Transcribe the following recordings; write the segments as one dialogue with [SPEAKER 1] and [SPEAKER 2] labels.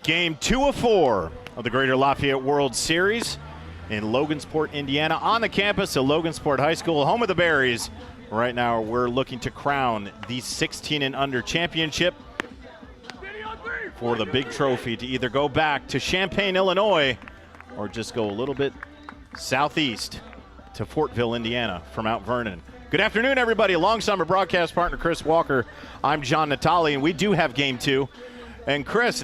[SPEAKER 1] Game 2 of 4 of the Greater Lafayette World Series in Logansport, Indiana, on the campus of Logansport High School, home of the Berries. Right now, we're looking to crown the 16 and under championship for the big trophy to either go back to Champaign, Illinois, or just go a little bit southeast to Fortville, Indiana from Mount Vernon. Good afternoon, everybody. Alongside my broadcast partner, Chris Walker, I'm John Natali, and we do have Game 2. And Chris,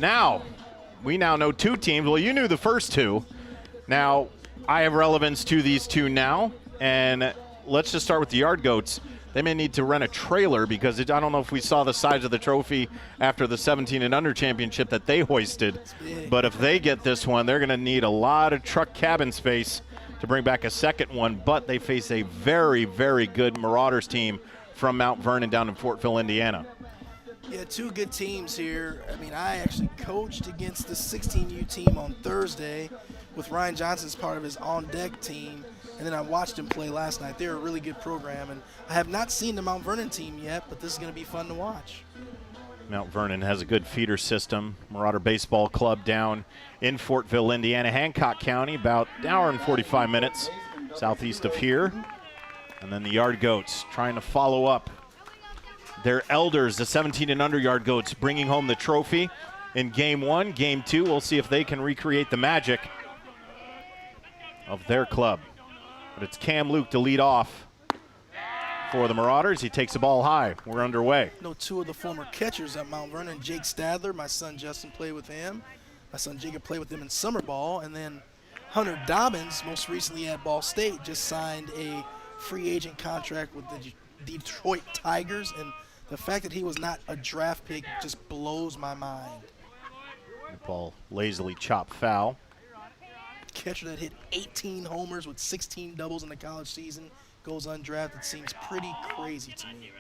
[SPEAKER 1] we now know two teams. Well, you knew the first two. Now, I have relevance to these two now, and let's just start with the Yard Goats. They may need to rent a trailer because I don't know if we saw the size of the trophy after the 17 and under championship that they hoisted. But if they get this one, they're going to need a lot of truck cabin space to bring back a second one. But they face a very, very good Marauders team from Mount Vernon down in Fortville, Indiana.
[SPEAKER 2] Yeah, two good teams here. I mean, I actually coached against the 16U team on Thursday with Ryan Johnson as part of his on-deck team, and then I watched him play last night. They're a really good program, and I have not seen the Mount Vernon team yet, but this is going to be fun to watch.
[SPEAKER 1] Mount Vernon has a good feeder system. Marauder Baseball Club down in Fortville, Indiana, Hancock County, about an hour and 45 minutes southeast of here. And then the Yard Goats trying to follow up their elders, the 17 and under Yard Goats, bringing home the trophy in Game 1. Game 2, we'll see if they can recreate the magic of their club. But it's Cam Luke to lead off for the Marauders. He takes the ball high. We're underway.
[SPEAKER 2] Two of the former catchers at Mount Vernon, Jake Stadler, my son Justin played with him. My son Jacob played with him in summer ball. And then Hunter Dobbins, most recently at Ball State, just signed a free agent contract with the Detroit Tigers. And the fact that he was not a draft pick just blows my mind.
[SPEAKER 1] The ball lazily chopped foul.
[SPEAKER 2] Catcher that hit 18 homers with 16 doubles in the college season goes undrafted seems pretty crazy to me.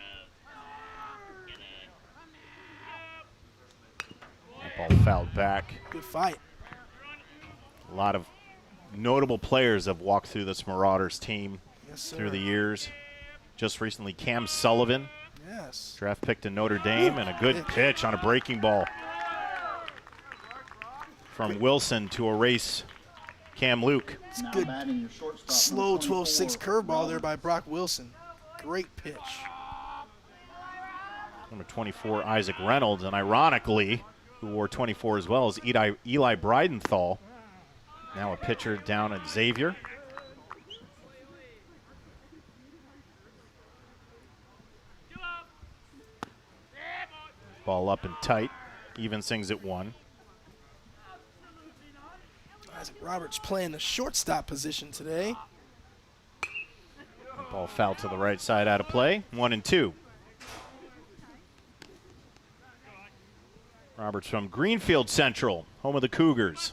[SPEAKER 1] That ball fouled back.
[SPEAKER 2] Good fight.
[SPEAKER 1] A lot of notable players have walked through this Marauders team through the years. Just recently, Cam Sullivan.
[SPEAKER 2] Yes.
[SPEAKER 1] Draft pick to Notre Dame, and a good pitch on a breaking ball from Wilson to erase Cam Luke.
[SPEAKER 2] It's a good, slow 12-6 curveball there by Brock Wilson. Great pitch.
[SPEAKER 1] Number 24, Isaac Reynolds, and ironically, who wore 24 as well, is Eli Breidenthal. Now a pitcher down at Xavier. Ball up and tight. Even sings at 1.
[SPEAKER 2] Isaac Roberts playing the shortstop position today.
[SPEAKER 1] Ball fouled to the right side, out of play. 1-2. Roberts from Greenfield Central, home of the Cougars.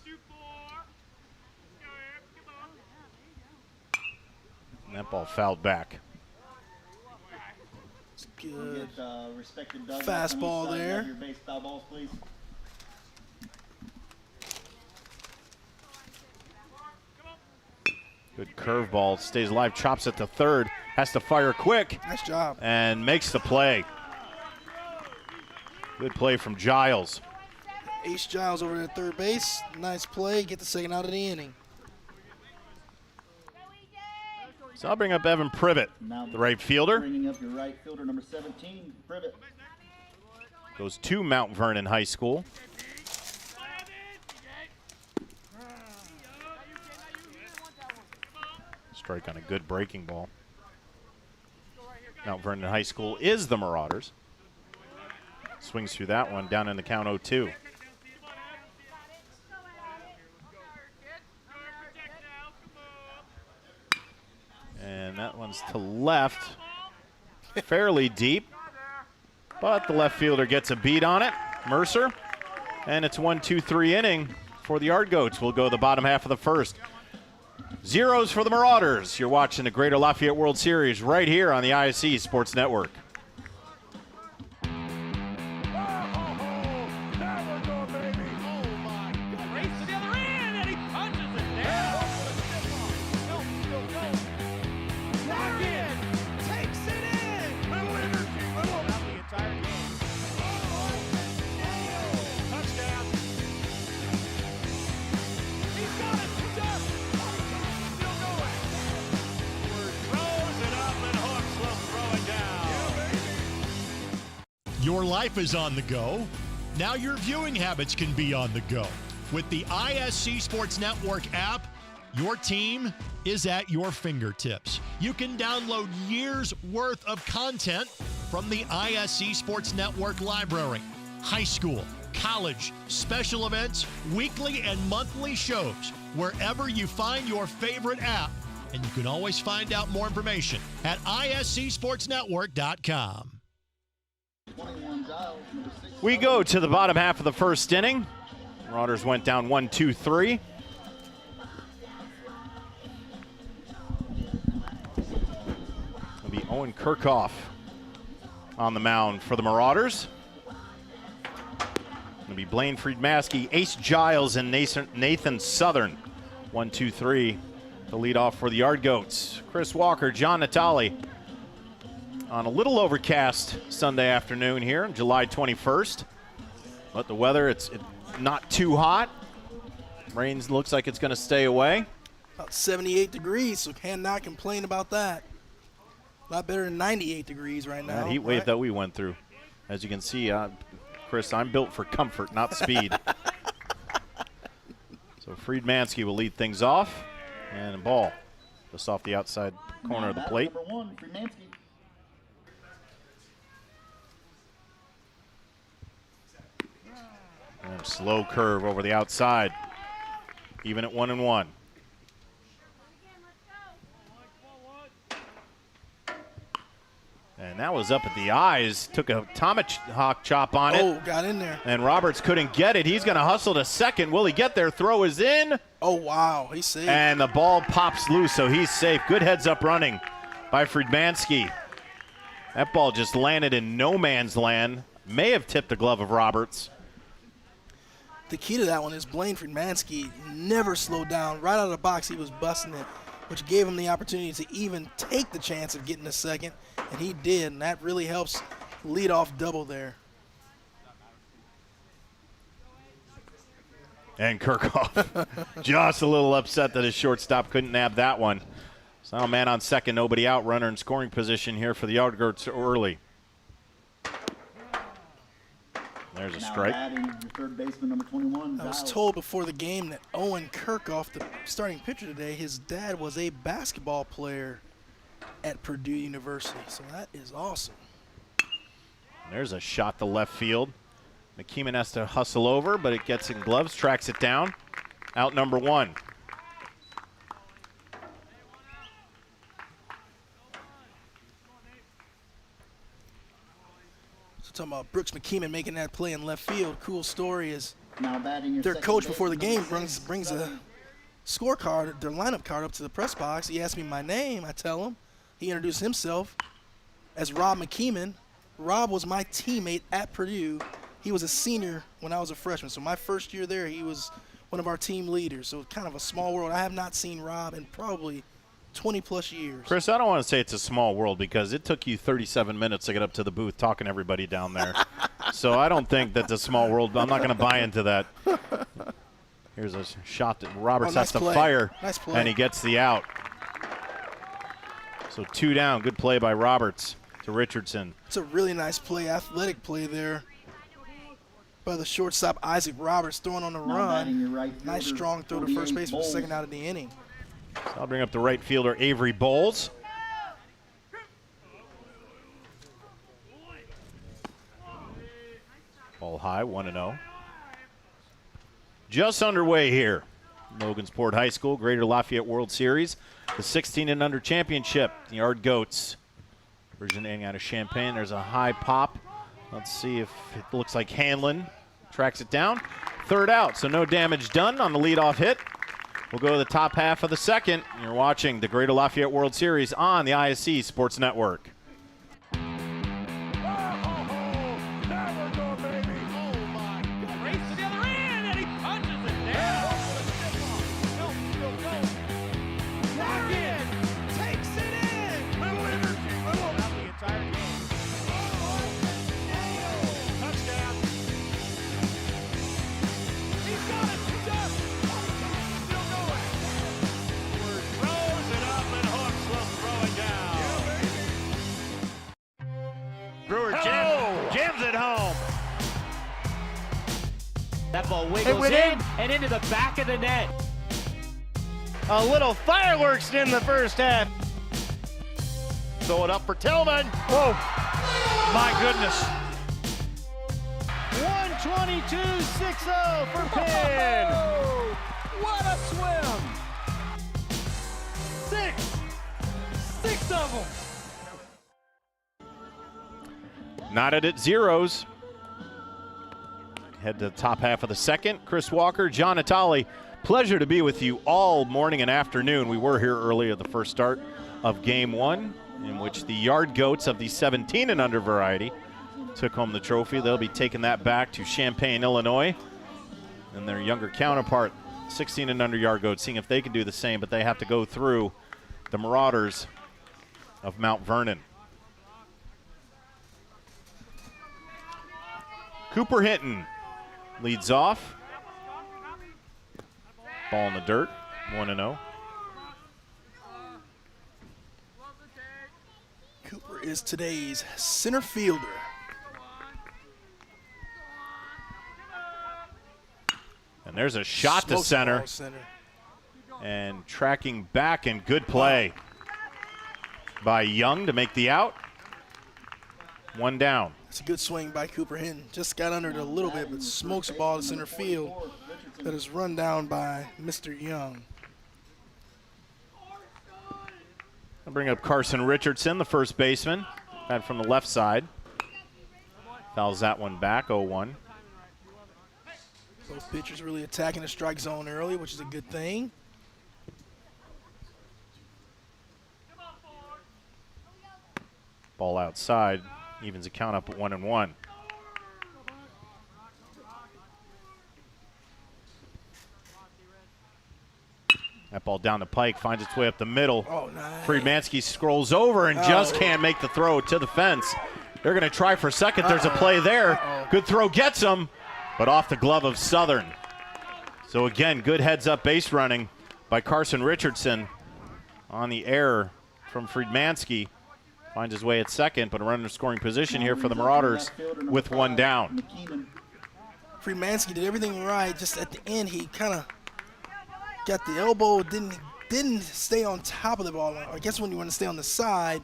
[SPEAKER 1] And that ball fouled back.
[SPEAKER 2] Good fastball there.
[SPEAKER 1] Good curveball, stays alive, chops at the third, has to fire quick.
[SPEAKER 2] Nice job.
[SPEAKER 1] And makes the play. Good play from Giles.
[SPEAKER 2] Ace Giles over at third base. Nice play, get the second out of the inning.
[SPEAKER 1] So I'll bring up Evan Privet, the right fielder.
[SPEAKER 3] Bringing up your right fielder, number 17, Privet.
[SPEAKER 1] Goes to Mount Vernon High School. Strike on a good breaking ball. Mount Vernon High School is the Marauders. Swings through that one, down in the count 0-2. And that one's to left, fairly deep, but the left fielder gets a beat on it, Mercer, and it's 1-2-3 inning for the Yard Goats. We'll go the bottom half of the first. Zeros for the Marauders. You're watching the Greater Lafayette World Series right here on the ISC Sports Network.
[SPEAKER 4] Your life is on the go. Now your viewing habits can be on the go. With the ISC Sports Network app, your team is at your fingertips. You can download years' worth of content from the ISC Sports Network library. High school, college, special events, weekly and monthly shows, wherever you find your favorite app. And you can always find out more information at iscsportsnetwork.com.
[SPEAKER 1] We go to the bottom half of the first inning. Marauders went down 1-2-3. It'll be Owen Kirchhoff on the mound for the Marauders. It'll be Blaine Friedmansky, Ace Giles, and Nathan Southern. 1-2-3 to lead off for the Yard Goats. Chris Walker, John Natale on a little overcast Sunday afternoon here, July 21st. But the weather, it's not too hot. Rain looks like it's going to stay away.
[SPEAKER 2] About 78 degrees, so cannot complain about that. A lot better than 98 degrees right now.
[SPEAKER 1] That heat wave that we went through. As you can see, Chris, I'm built for comfort, not speed. So Friedmansky will lead things off. And a ball just off the outside corner of the plate.
[SPEAKER 3] Number 1, Friedmansky.
[SPEAKER 1] And slow curve over the outside. Even at 1-1. And that was up at the eyes. Took a tomahawk chop on it.
[SPEAKER 2] Oh, got in there.
[SPEAKER 1] And Roberts couldn't get it. He's going to hustle to second. Will he get there? Throw is in.
[SPEAKER 2] Oh, wow. He's safe.
[SPEAKER 1] And the ball pops loose, so he's safe. Good heads-up running by Friedmansky. That ball just landed in no man's land. May have tipped the glove of Roberts.
[SPEAKER 2] The key to that one is Blaine Friedmansky never slowed down. Right out of the box, he was busting it, which gave him the opportunity to even take the chance of getting a second, and he did, and that really helps lead off double there.
[SPEAKER 1] And Kirchhoff just a little upset that his shortstop couldn't nab that one. So now a man on second, nobody out, runner in scoring position here for the Yard Goats early. There's a strike.
[SPEAKER 3] Now batting your third baseman, number 21.
[SPEAKER 2] I was
[SPEAKER 3] Giles.
[SPEAKER 2] told before the game that Owen Kirchhoff, the starting pitcher today, his dad was a basketball player at Purdue University. So that is awesome.
[SPEAKER 1] There's a shot to left field. McKeeman has to hustle over, but it gets in gloves, tracks it down. Out number 1.
[SPEAKER 2] So talking about Brooks McKeeman making that play in left field. Cool story is
[SPEAKER 3] Now batting your
[SPEAKER 2] their
[SPEAKER 3] second
[SPEAKER 2] coach before the
[SPEAKER 3] baseman,
[SPEAKER 2] game
[SPEAKER 3] number 6,
[SPEAKER 2] brings a
[SPEAKER 3] Southern.
[SPEAKER 2] scorecard, their lineup card up to the press box. He asked me my name. I tell him. He introduced himself as Rob McKeeman. Rob was my teammate at Purdue. He was a senior when I was a freshman. So my first year there, he was one of our team leaders. So kind of a small world. I have not seen Rob in probably 20-plus years.
[SPEAKER 1] Chris, I don't want to say it's a small world because it took you 37 minutes to get up to the booth talking to everybody down there. So I don't think that's a small world, but I'm not going to buy into that. Here's a shot that Roberts
[SPEAKER 2] nice
[SPEAKER 1] has to
[SPEAKER 2] play.
[SPEAKER 1] fire,
[SPEAKER 2] Nice play.
[SPEAKER 1] and he gets the out. So 2 down. Good play by Roberts to Richardson.
[SPEAKER 2] It's a really nice play, athletic play there by the shortstop, Isaac Roberts, throwing on the
[SPEAKER 3] Now batting your
[SPEAKER 2] run.
[SPEAKER 3] right
[SPEAKER 2] Nice
[SPEAKER 3] fielder,
[SPEAKER 2] strong throw to first
[SPEAKER 3] 48,
[SPEAKER 2] base for the
[SPEAKER 3] Bowles.
[SPEAKER 2] second out of the inning.
[SPEAKER 1] So I'll bring up the right fielder, Avery Bowles. Ball high, 1-0. Just underway here. Logansport High School, Greater Lafayette World Series. The 16 and under championship. The Yard Goats originating out of Champaign. There's a high pop. Let's see if it looks like Hanlon tracks it down. Third out, so no damage done on the leadoff hit. We'll go to the top half of the second. You're watching the Greater Lafayette World Series on the ISC Sports Network.
[SPEAKER 5] That ball wiggles in and into the back of the net.
[SPEAKER 1] A little fireworks in the first half. Throw it up for Tillman.
[SPEAKER 6] Whoa, my goodness.
[SPEAKER 1] 122.60 for Penn.
[SPEAKER 5] What a swim! Six of them.
[SPEAKER 1] Knotted at zeros. Head to the top half of the second. Chris Walker, John Natali. Pleasure to be with you all morning and afternoon. We were here early at the first start of Game 1, in which the Yard Goats of the 17 and under variety took home the trophy. They'll be taking that back to Champaign, Illinois, and their younger counterpart, 16 and under Yard Goats, seeing if they can do the same, but they have to go through the Marauders of Mount Vernon. Cooper Hinton leads off. Ball in the dirt, 1-0.
[SPEAKER 2] Cooper is today's center fielder.
[SPEAKER 1] And there's a shot to
[SPEAKER 2] Smokes the ball
[SPEAKER 1] center. And tracking back, and good play by Young to make the out. One down.
[SPEAKER 2] It's a good swing by Cooper Hinton. Just got under it a little bit, but smokes the ball to center field. That is run down by Mr. Young.
[SPEAKER 1] I'll bring up Carson Richardson, the first baseman. Bat from the left side. Fouls that one back, 0-1.
[SPEAKER 2] Both pitchers really attacking the strike zone early, which is a good thing.
[SPEAKER 1] Ball outside, evens the count up at 1-1. That ball down the pike, finds its way up the middle.
[SPEAKER 2] Oh, nice.
[SPEAKER 1] Friedmansky scrolls over and just can't make the throw to the fence. They're going to try for second. There's a play there. Good throw gets him, but off the glove of Southern. So again, good heads-up base running by Carson Richardson on the error from Friedmansky. Finds his way at second, but a runner in scoring position here for the Marauders with one down.
[SPEAKER 2] Friedmansky did everything right. Just at the end, he kind of got the elbow, didn't stay on top of the ball. I guess when you want to stay on the side,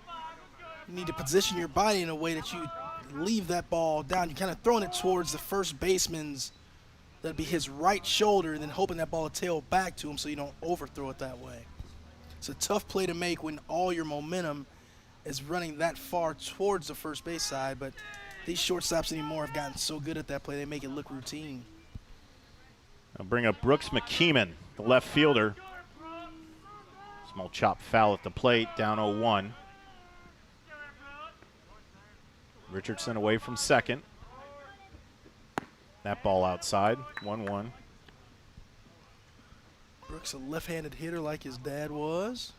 [SPEAKER 2] you need to position your body in a way that you leave that ball down. You're kind of throwing it towards the first baseman's, that'd be his right shoulder, and then hoping that ball will tail back to him so you don't overthrow it that way. It's a tough play to make when all your momentum is running that far towards the first base side, but these shortstops anymore have gotten so good at that play, they make it look routine.
[SPEAKER 1] I'll bring up Brooks McKeeman, the left fielder. Small chop foul at the plate, down 0-1. Richardson away from second. That ball outside, 1-1.
[SPEAKER 2] Brooks, a left-handed hitter like his dad was.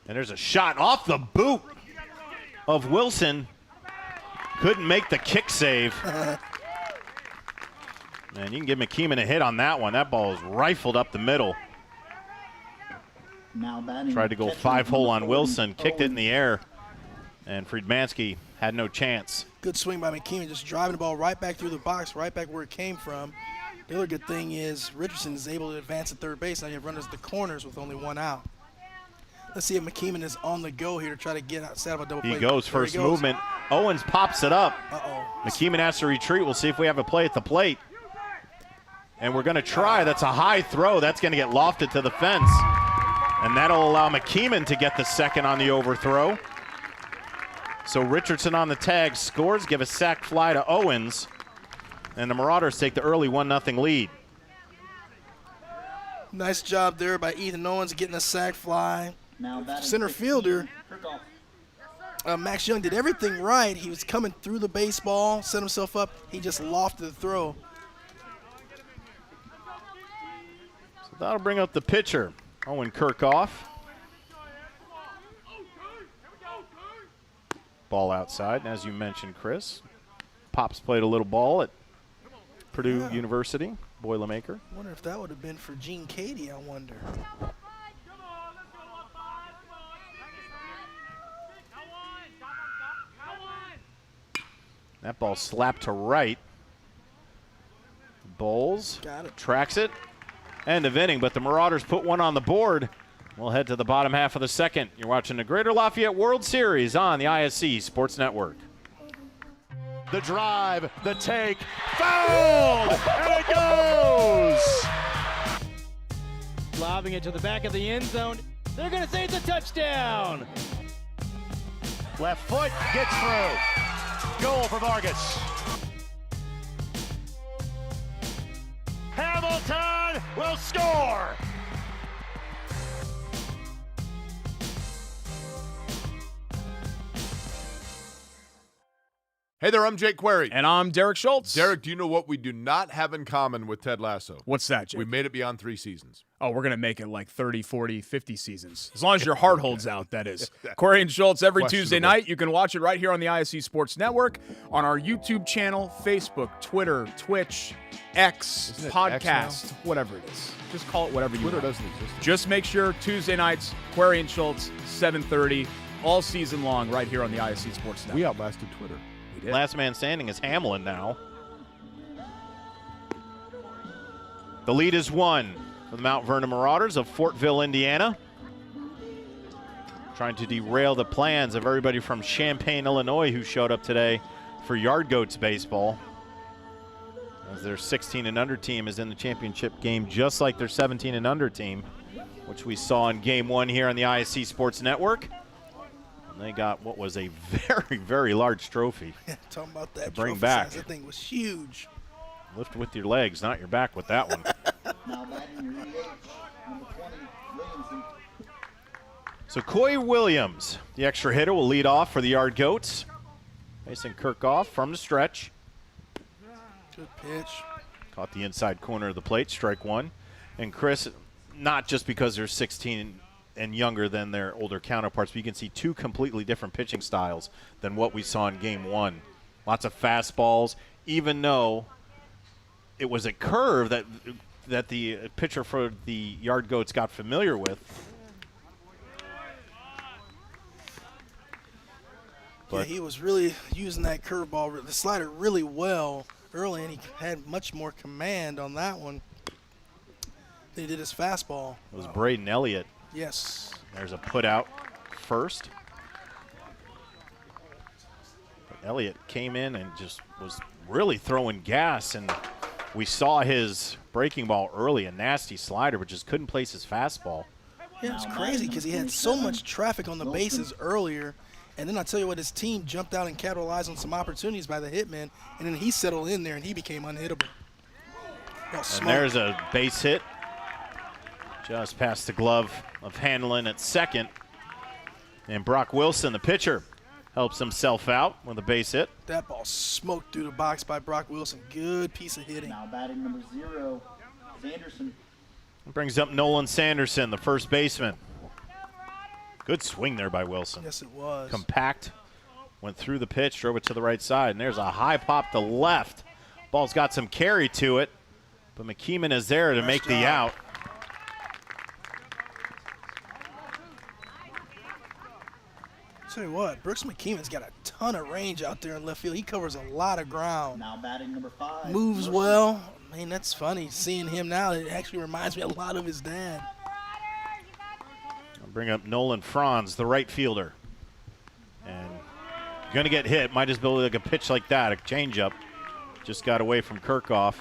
[SPEAKER 1] And there's a shot off the boot of Wilson. Couldn't make the kick save. Man, you can give McKeeman a hit on that one. That ball is rifled up the middle.
[SPEAKER 3] Now batting.
[SPEAKER 1] Tried to go five-hole on Wilson, kicked it in the air, and Friedmansky had no chance.
[SPEAKER 2] Good swing by McKeeman, just driving the ball right back through the box, right back where it came from. The other good thing is Richardson is able to advance at third base. Now you have runners at the corners with only one out. Let's see if McKeeman is on the go here to try to get outside of a double play.
[SPEAKER 1] He goes, first movement. Owens pops it up. McKeeman has to retreat. We'll see if we have a play at the plate. And we're going to try. That's a high throw. That's going to get lofted to the fence. And that'll allow McKeeman to get the second on the overthrow. So Richardson on the tag scores, give a sac fly to Owens. And the Marauders take the early 1-0 lead.
[SPEAKER 2] Nice job there by Ethan Owens getting a sac fly.
[SPEAKER 3] Now
[SPEAKER 2] Center fielder, Max Young did everything right. He was coming through the baseball, set himself up. He just lofted the throw.
[SPEAKER 1] So that'll bring up the pitcher, Owen Kirchhoff. Ball outside, and as you mentioned, Chris, Pops played a little ball at Purdue University, Boilermaker.
[SPEAKER 2] I wonder if that would have been for Gene Cady, I wonder.
[SPEAKER 1] That ball slapped to right. Bowles
[SPEAKER 2] Got it.
[SPEAKER 1] tracks it. End of inning, but the Marauders put one on the board. We'll head to the bottom half of the second. You're watching the Greater Lafayette World Series on the ISC Sports Network.
[SPEAKER 4] The drive, the take, fouled, and it goes!
[SPEAKER 5] Lobbing it to the back of the end zone. They're going to say it's a touchdown.
[SPEAKER 4] Left foot gets through. Goal for Vargas. Hamilton will score!
[SPEAKER 7] Hey there, I'm Jake Query.
[SPEAKER 8] And I'm Derek Schultz.
[SPEAKER 7] Derek, do you know what we do not have in common with Ted Lasso?
[SPEAKER 8] What's that, Jake?
[SPEAKER 7] We made it beyond 3 seasons.
[SPEAKER 8] Oh, we're going to make it like 30, 40, 50 seasons. As long as your heart holds out, that is. Query and Schultz every Tuesday night. You can watch it right here on the ISC Sports Network, on our YouTube channel, Facebook, Twitter, Twitch, X,
[SPEAKER 7] Isn't it
[SPEAKER 8] podcast, whatever it is. Just call it whatever you
[SPEAKER 7] Twitter
[SPEAKER 8] want.
[SPEAKER 7] doesn't exist.
[SPEAKER 8] Just make sure Tuesday nights, Query and Schultz, 7:30, all season long right here on the ISC Sports Network.
[SPEAKER 7] We outlasted Twitter.
[SPEAKER 8] We did.
[SPEAKER 1] Last man standing is Hamlin now. The lead is 1 for the Mount Vernon Marauders of Fortville, Indiana. Trying to derail the plans of everybody from Champaign, Illinois who showed up today for Yard Goats baseball. As their 16 and under team is in the championship game just like their 17 and under team, which we saw in game 1 here on the ISC Sports Network. And they got what was a very, very large trophy.
[SPEAKER 2] Yeah, talking about that.
[SPEAKER 1] Bring
[SPEAKER 2] trophy
[SPEAKER 1] back.
[SPEAKER 2] size, that thing was huge.
[SPEAKER 1] Lift with your legs, not your back with that one.
[SPEAKER 3] Now batting your EH, number 20, Williamson.
[SPEAKER 1] So Coy Williams, the extra hitter, will lead off for the Yard Goats. Facing Kirkhoff from the stretch.
[SPEAKER 2] Good pitch.
[SPEAKER 1] Caught the inside corner of the plate, strike 1. And Chris, not just because they're 16 and younger than their older counterparts, but you can see 2 completely different pitching styles than what we saw in game 1. Lots of fastballs, even though it was a curve that the pitcher for the Yard Goats got familiar with.
[SPEAKER 2] Yeah, he was really using that curveball, the slider really well early, and he had much more command on that one than he did his fastball.
[SPEAKER 1] It was Braden Elliott.
[SPEAKER 2] Yes.
[SPEAKER 1] There's a put out first. But Elliott came in and just was really throwing gas, and we saw his breaking ball early, a nasty slider, but just couldn't place his fastball.
[SPEAKER 2] Yeah, it was crazy because he had so much traffic on the bases earlier, and then I tell you what, his team jumped out and capitalized on some opportunities by the hitman, and then he settled in there and he became unhittable.
[SPEAKER 1] And there's a base hit. Just past the glove of Hanlon at second. And Brock Wilson, the pitcher, helps himself out with a base hit.
[SPEAKER 2] That ball smoked through the box by Brock Wilson. Good piece of hitting.
[SPEAKER 3] Now batting number 0, Sanderson.
[SPEAKER 1] Brings up Nolan Sanderson, the first baseman. Good swing there by Wilson.
[SPEAKER 2] Yes, it was.
[SPEAKER 1] Compact, went through the pitch, drove it to the right side, and there's a high pop to left. Ball's got some carry to it, but McKeeman is there to make the out.
[SPEAKER 2] Tell you what, Brooks McKeeman's got a ton of range out there in left field. He covers a lot of ground.
[SPEAKER 3] Now batting number 5.
[SPEAKER 2] Moves well. I mean, that's funny. Seeing him now, it actually reminds me a lot of his dad.
[SPEAKER 1] I'll bring up Nolan Franz, the right fielder. And going to get hit. Might as well like a pitch like that, a changeup. Just got away from Kirkhoff.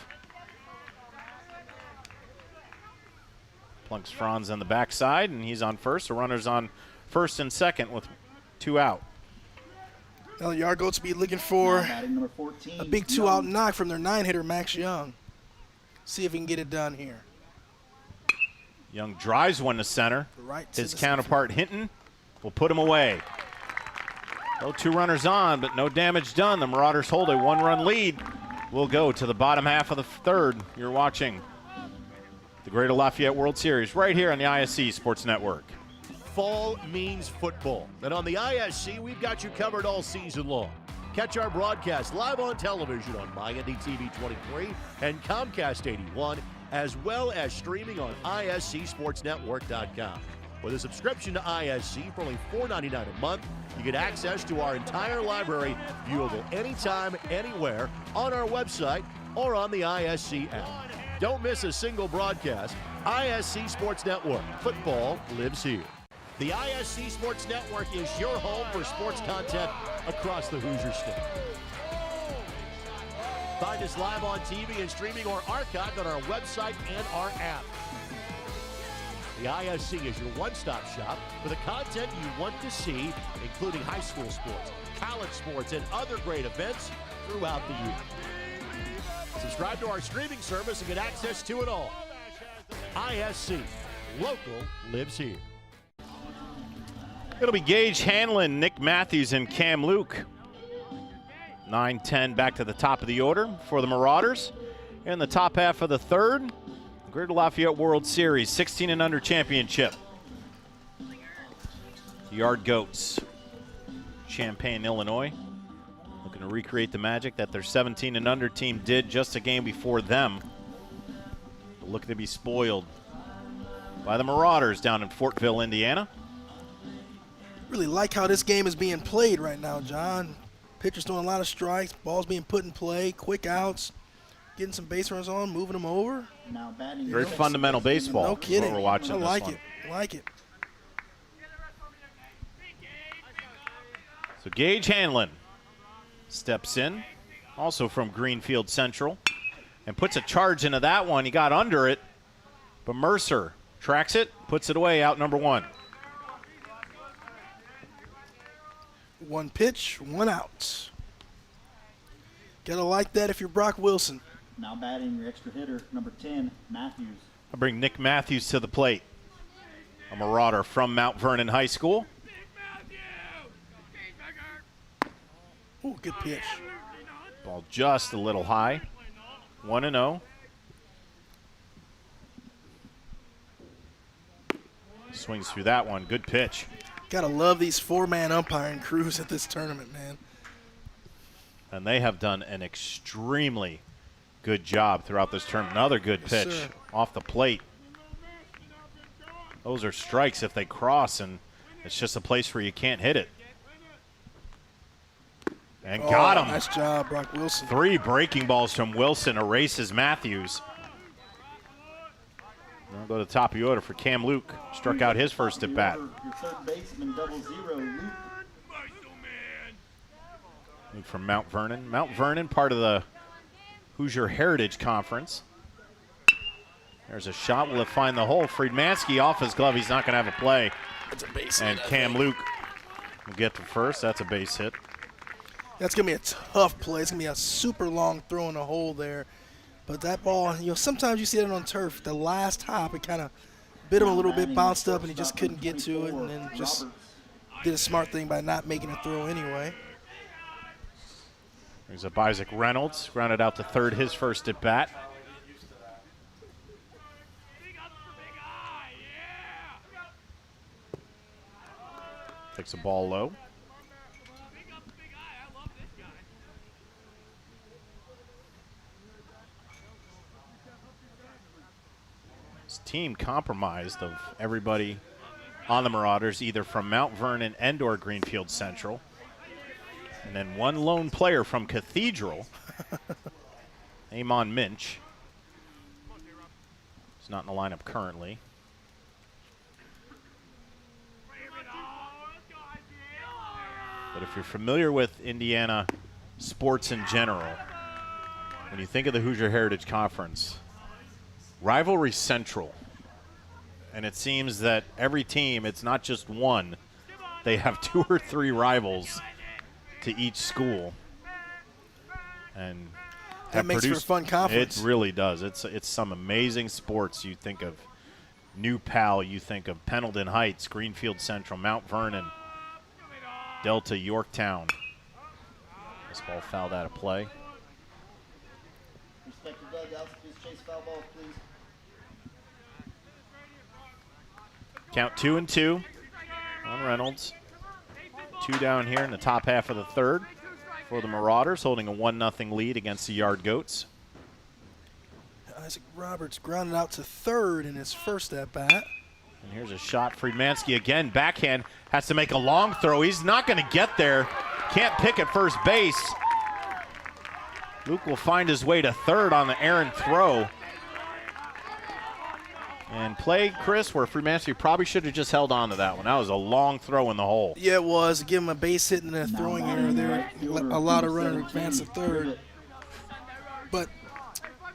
[SPEAKER 1] Plunks Franz on the backside, and he's on first. The runner's on first and second with 2 out.
[SPEAKER 2] Now the Yard Goats will be looking for
[SPEAKER 3] Now batting number 14,
[SPEAKER 2] a big 2-out knock from their 9-hitter, Max Young. See if he can get it done here.
[SPEAKER 1] Young drives one to center.
[SPEAKER 2] Right to
[SPEAKER 1] His
[SPEAKER 2] the
[SPEAKER 1] counterpart Hinton will put him away. No 2 runners on, but no damage done. The Marauders hold a 1-run lead. We'll go to the bottom half of the third. You're watching the Greater Lafayette World Series right here on the ISC Sports Network.
[SPEAKER 4] Fall means football, and on the ISC, we've got you covered all season long. Catch our broadcast live on television on MyNDTV 23 and Comcast 81, as well as streaming on ISCSportsNetwork.com.
[SPEAKER 9] With a subscription to ISC for only $4.99 a month, you get access to our entire library, viewable anytime, anywhere, on our website or on the ISC app. Don't miss a single broadcast. ISC Sports Network. Football lives here. The ISC Sports Network is your home for sports content across the Hoosier State. Find us live on TV and streaming or archived on our website and our app. The ISC is your one-stop shop for the content you want to see, including high school sports, college sports, and other great events throughout the year. Subscribe to our streaming service and get access to it all. ISC. Local lives here.
[SPEAKER 1] It'll be Gage Hanlon, Nick Matthews, and Cam Luke. 9-10 back to the top of the order for the Marauders. In the top half of the third, Greater Lafayette World Series 16 and under championship. Yard Goats, Champaign, Illinois, looking to recreate the magic that their 17 and under team did just a game before them. But looking to be spoiled by the Marauders down in Fortville, Indiana.
[SPEAKER 2] Really like how this game is being played right now, John. Pitchers doing a lot of strikes, balls being put in play, quick outs, getting some base runners on, moving them over.
[SPEAKER 3] Now batting.
[SPEAKER 1] Very fundamental baseball.
[SPEAKER 2] No kidding.
[SPEAKER 1] What we're watching
[SPEAKER 2] I like
[SPEAKER 1] this
[SPEAKER 2] it. I like it.
[SPEAKER 1] So Gage Hanlon steps in, also from Greenfield Central, and puts a charge into that one. He got under it, but Mercer tracks it, puts it away, out number one.
[SPEAKER 2] One pitch, one out. Gotta like that if you're Brock Wilson.
[SPEAKER 3] Now batting your extra hitter, number 10, Matthews.
[SPEAKER 1] I bring Nick Matthews to the plate, a Marauder from Mount Vernon High School.
[SPEAKER 2] Ooh, good pitch.
[SPEAKER 1] Ball just a little high. 1-0. Swings through that one. Good pitch.
[SPEAKER 2] Gotta love these four-man umpiring crews at this tournament, man.
[SPEAKER 1] And they have done an extremely good job throughout this tournament. Another good
[SPEAKER 2] Yes,
[SPEAKER 1] pitch
[SPEAKER 2] sir.
[SPEAKER 1] off the plate. Those are strikes if they cross, and it's just a place where you can't hit it. And got him.
[SPEAKER 2] Nice job, Brock Wilson.
[SPEAKER 1] 3 breaking balls from Wilson erases Matthews. I'll go to the top of the order for Cam Luke. Struck out his first at bat.
[SPEAKER 3] Your third baseman, 00, Luke.
[SPEAKER 1] Luke from Mount Vernon. Mount Vernon, part of the Hoosier Heritage Conference. There's a shot. Will it find the hole? Friedmansky off his glove. He's not going to have a play.
[SPEAKER 2] That's a base
[SPEAKER 1] And
[SPEAKER 2] hit, I
[SPEAKER 1] Cam
[SPEAKER 2] think.
[SPEAKER 1] Luke will get to first. That's a base hit.
[SPEAKER 2] That's going to be a tough play. It's going to be a super long throw in the hole there. But that ball, sometimes you see it on turf. The last hop, it kind of bit him a little bit, bounced up, and he just couldn't get to it, and then just did a smart thing by not making a throw anyway.
[SPEAKER 1] Brings up Isaac Reynolds. Grounded out to third, his first at bat. Takes a ball low. This team compromised of everybody on the Marauders, either from Mount Vernon and or Greenfield Central. And then one lone player from Cathedral, Amon Minch. He's not in the lineup currently. But if you're familiar with Indiana sports in general, when you think of the Hoosier Heritage Conference, rivalry central. And it seems that every team, it's not just one, they have 2 or 3 rivals to each school. And
[SPEAKER 2] That makes for a fun conference.
[SPEAKER 1] It really does. It's some amazing sports. You think of New Pal, you think of Pendleton Heights, Greenfield Central, Mount Vernon, Delta, Yorktown. This ball fouled out of play.
[SPEAKER 3] Respect the dugouts. Just chase foul balls, please.
[SPEAKER 1] Count 2-2 on Reynolds. 2 down here in the top half of the third for the Marauders, holding a 1-0 lead against the Yard Goats.
[SPEAKER 2] Isaac Roberts grounded out to third in his first at-bat.
[SPEAKER 1] And here's a shot. Friedmansky again, backhand, has to make a long throw. He's not going to get there. Can't pick at first base. Luke will find his way to third on the errant throw. And play, Chris, where Friedmansky probably should have just held on to that one. That was a long throw in the hole.
[SPEAKER 2] Yeah, it was. Give him a base hit and a throwing error there. Allowed a runner to advance to third. But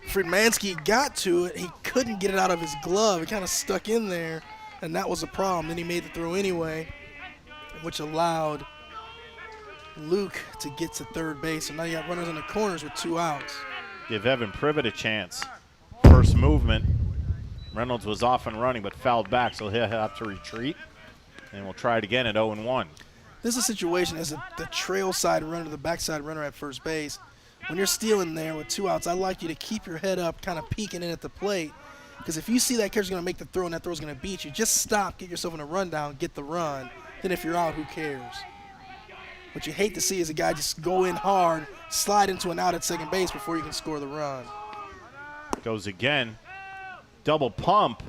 [SPEAKER 2] Friedmansky got to it. He couldn't get it out of his glove. It kind of stuck in there, and that was a problem. Then he made the throw anyway, which allowed Luke to get to third base. So now you got runners in the corners with 2 outs.
[SPEAKER 1] Give Evan Privet a chance. First movement. Reynolds was off and running but fouled back, so he'll have to retreat. And we'll try it again at 0-1.
[SPEAKER 2] This is a situation as the trail side runner, the backside runner at first base. When you're stealing there with 2 outs, I like you to keep your head up, kind of peeking in at the plate. Because if you see that catcher's going to make the throw and that throw's going to beat you, just stop, get yourself in a rundown, get the run. Then if you're out, who cares? What you hate to see is a guy just go in hard, slide into an out at second base before you can score the run.
[SPEAKER 1] Goes again. Double pump.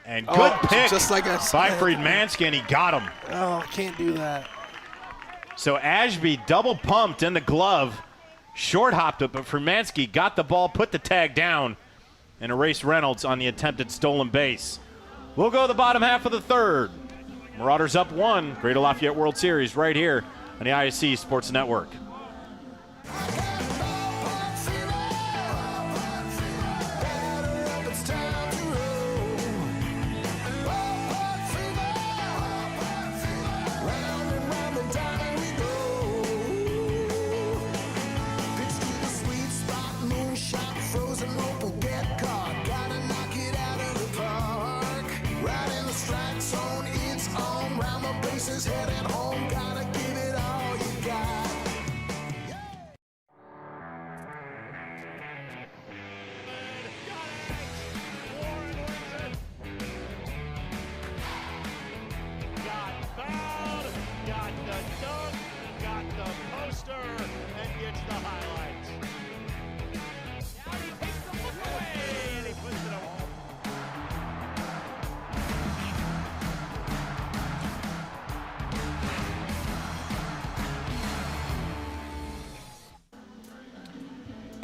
[SPEAKER 1] And good pick
[SPEAKER 2] just like I
[SPEAKER 1] by
[SPEAKER 2] said.
[SPEAKER 1] Friedmansky, and he got him.
[SPEAKER 2] Oh, can't do that.
[SPEAKER 1] So Ashby double pumped in the glove. Short hopped it, but Friedmansky got the ball, put the tag down, and erased Reynolds on the attempted stolen base. We'll go to the bottom half of the third. Marauders up 1. Greater Lafayette World Series right here on the ISC Sports Network.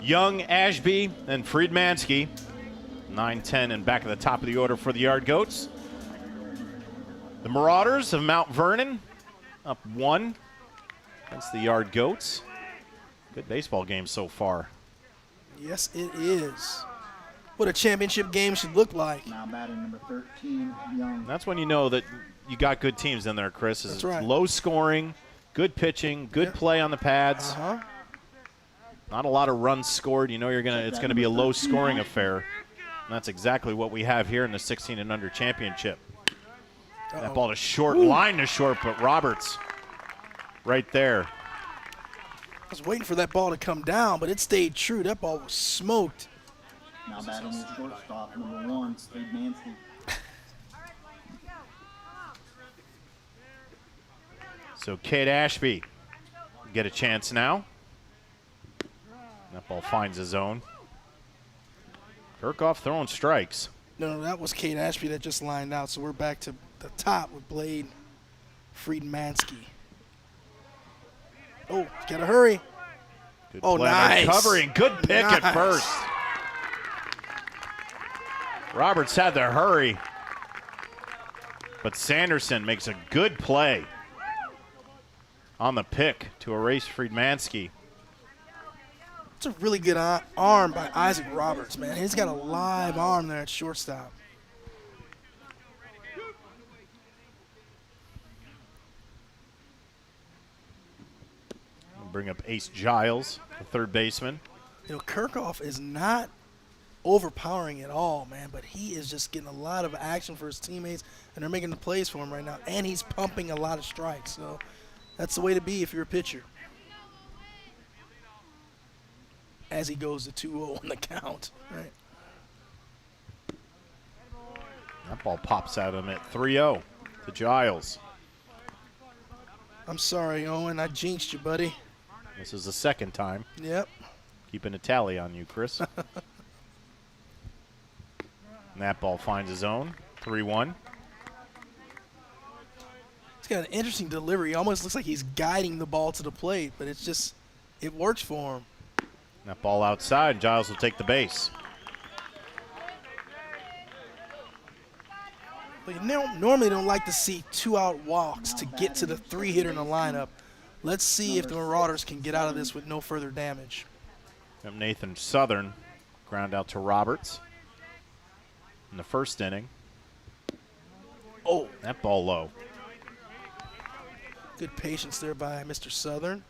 [SPEAKER 1] Young, Ashby, and Friedmansky. 9-10 and back at the top of the order for the Yard Goats. The Marauders of Mount Vernon up 1 against the Yard Goats. Good baseball game so far.
[SPEAKER 2] Yes, it is. What a championship game should look like.
[SPEAKER 3] Now batting number 13, Young.
[SPEAKER 1] That's when you know that you got good teams in there, Chris.
[SPEAKER 2] That's right.
[SPEAKER 1] Low scoring, good pitching, good play on the pads. Not a lot of runs scored. You know it's gonna be a low scoring affair. And that's exactly what we have here in the 16 and under championship. That ball to short, line to short, but Roberts right there.
[SPEAKER 2] I was waiting for that ball to come down, but it stayed true. That ball was smoked.
[SPEAKER 3] Now batting the shortstop, number 1, Friedmansky.
[SPEAKER 1] So Cade Ashby get a chance now. That ball finds his zone. Kirchhoff throwing strikes.
[SPEAKER 2] No, that was Cade Ashby that just lined out. So we're back to the top with Blade Friedmansky. Oh, gotta hurry.
[SPEAKER 1] Good
[SPEAKER 2] Oh,
[SPEAKER 1] play.
[SPEAKER 2] nice.
[SPEAKER 1] Covering. Good pick
[SPEAKER 2] Nice.
[SPEAKER 1] at first. Roberts had to hurry. But Sanderson makes a good play on the pick to erase Friedmansky.
[SPEAKER 2] It's a really good arm by Isaac Roberts, man. He's got a live arm there at shortstop.
[SPEAKER 1] Bring up Ace Giles, the third baseman.
[SPEAKER 2] You know, Kirchhoff is not overpowering at all, man, but he is just getting a lot of action for his teammates, and they're making the plays for him right now, and he's pumping a lot of strikes. So that's the way to be if you're a pitcher. As he goes to 2-0 on the count, right?
[SPEAKER 1] That ball pops at him at 3-0 to Giles.
[SPEAKER 2] I'm sorry, Owen. I jinxed you, buddy.
[SPEAKER 1] This is the second time.
[SPEAKER 2] Yep.
[SPEAKER 1] Keeping a tally on you, Chris. And that ball finds his own. 3-1.
[SPEAKER 2] He's got an interesting delivery. Almost looks like he's guiding the ball to the plate, but it's just, it works for him.
[SPEAKER 1] That ball outside. Giles will take the base.
[SPEAKER 2] But you normally don't like to see 2-out walks to get to the 3-hitter in the lineup. Let's see if the Marauders can get out of this with no further damage.
[SPEAKER 1] Nathan Southern ground out to Roberts in the first inning.
[SPEAKER 2] Oh,
[SPEAKER 1] that ball low.
[SPEAKER 2] Good patience there by Mr. Southern.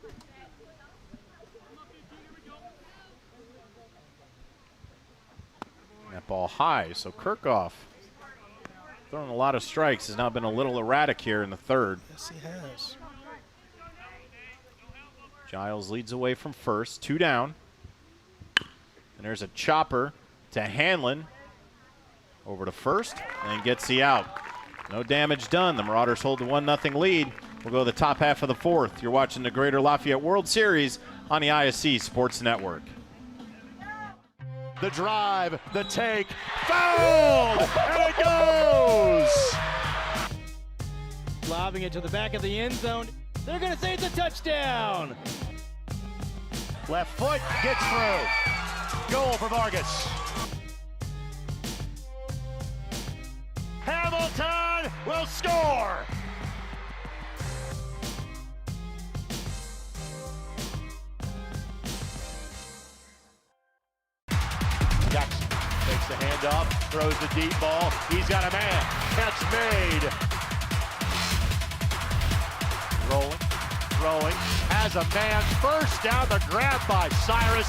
[SPEAKER 1] That ball high, so Kirchhoff throwing a lot of strikes, has now been a little erratic here in the third.
[SPEAKER 2] Yes, he has.
[SPEAKER 1] Giles leads away from first, 2 down. And there's a chopper to Hanlon. Over to first, and gets the out. No damage done. The Marauders hold the 1-0 lead. We'll go to the top half of the fourth. You're watching the Greater Lafayette World Series on the ISC Sports Network.
[SPEAKER 9] The drive, the take, fouled, and it goes!
[SPEAKER 5] Lobbing it to the back of the end zone. They're going to say it's a touchdown.
[SPEAKER 9] Left foot gets through. Goal for Vargas. Hamilton will score! Jackson takes the handoff, throws the deep ball. He's got a man. Catch made. Rolling, throwing, has a man. First down, the grab by Cyrus.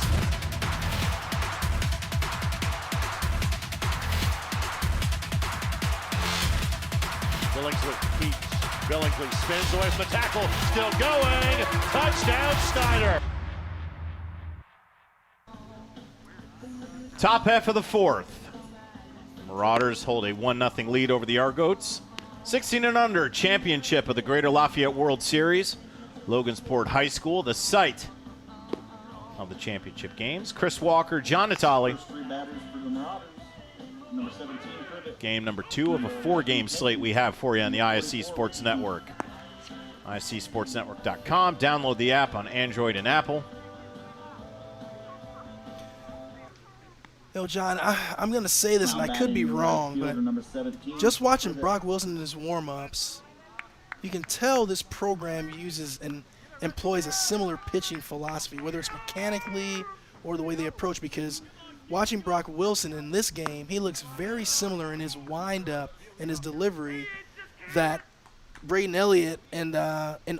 [SPEAKER 9] Billingsley keeps. Billingsley spins away from the tackle. Still going. Touchdown, Snyder.
[SPEAKER 1] Top half of the fourth. The Marauders hold a 1-0 lead over the Argoats. 16 and under championship of the Greater Lafayette World Series. Logansport High School, the site of the championship games. Chris Walker, John Natale.
[SPEAKER 3] First 3 batters for the Marauders. Number 17, Privet.
[SPEAKER 1] Game number 2 of a 4-game slate we have for you on the ISC Sports Network. ISCSportsNetwork.com. Download the app on Android and Apple.
[SPEAKER 2] Yo, John, I'm going to say this, and I could be wrong, but just watching Brock Wilson in his warm-ups, you can tell this program uses and employs a similar pitching philosophy, whether it's mechanically or the way they approach, because watching Brock Wilson in this game, he looks very similar in his wind-up and his delivery that Braden Elliott and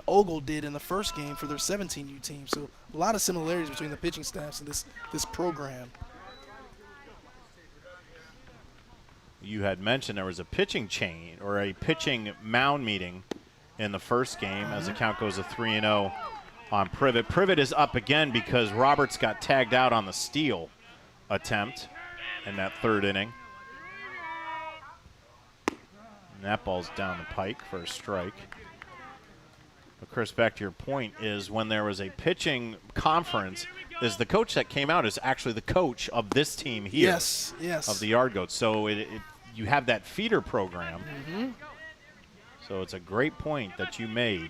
[SPEAKER 2] Ogle did in the first game for their 17U team. So a lot of similarities between the pitching staffs in this program.
[SPEAKER 1] You had mentioned there was a pitching chain or a pitching mound meeting in the first game as the count goes to 3-0 on Privet. Privet is up again because Roberts got tagged out on the steal attempt in that third inning. And that ball's down the pike for a strike. But Chris, back to your point, is when there was a pitching conference, is the coach that came out is actually the coach of this team here.
[SPEAKER 2] Yes, yes.
[SPEAKER 1] Of the Argoats. So you have that feeder program.
[SPEAKER 2] Mm-hmm.
[SPEAKER 1] So it's a great point that you made.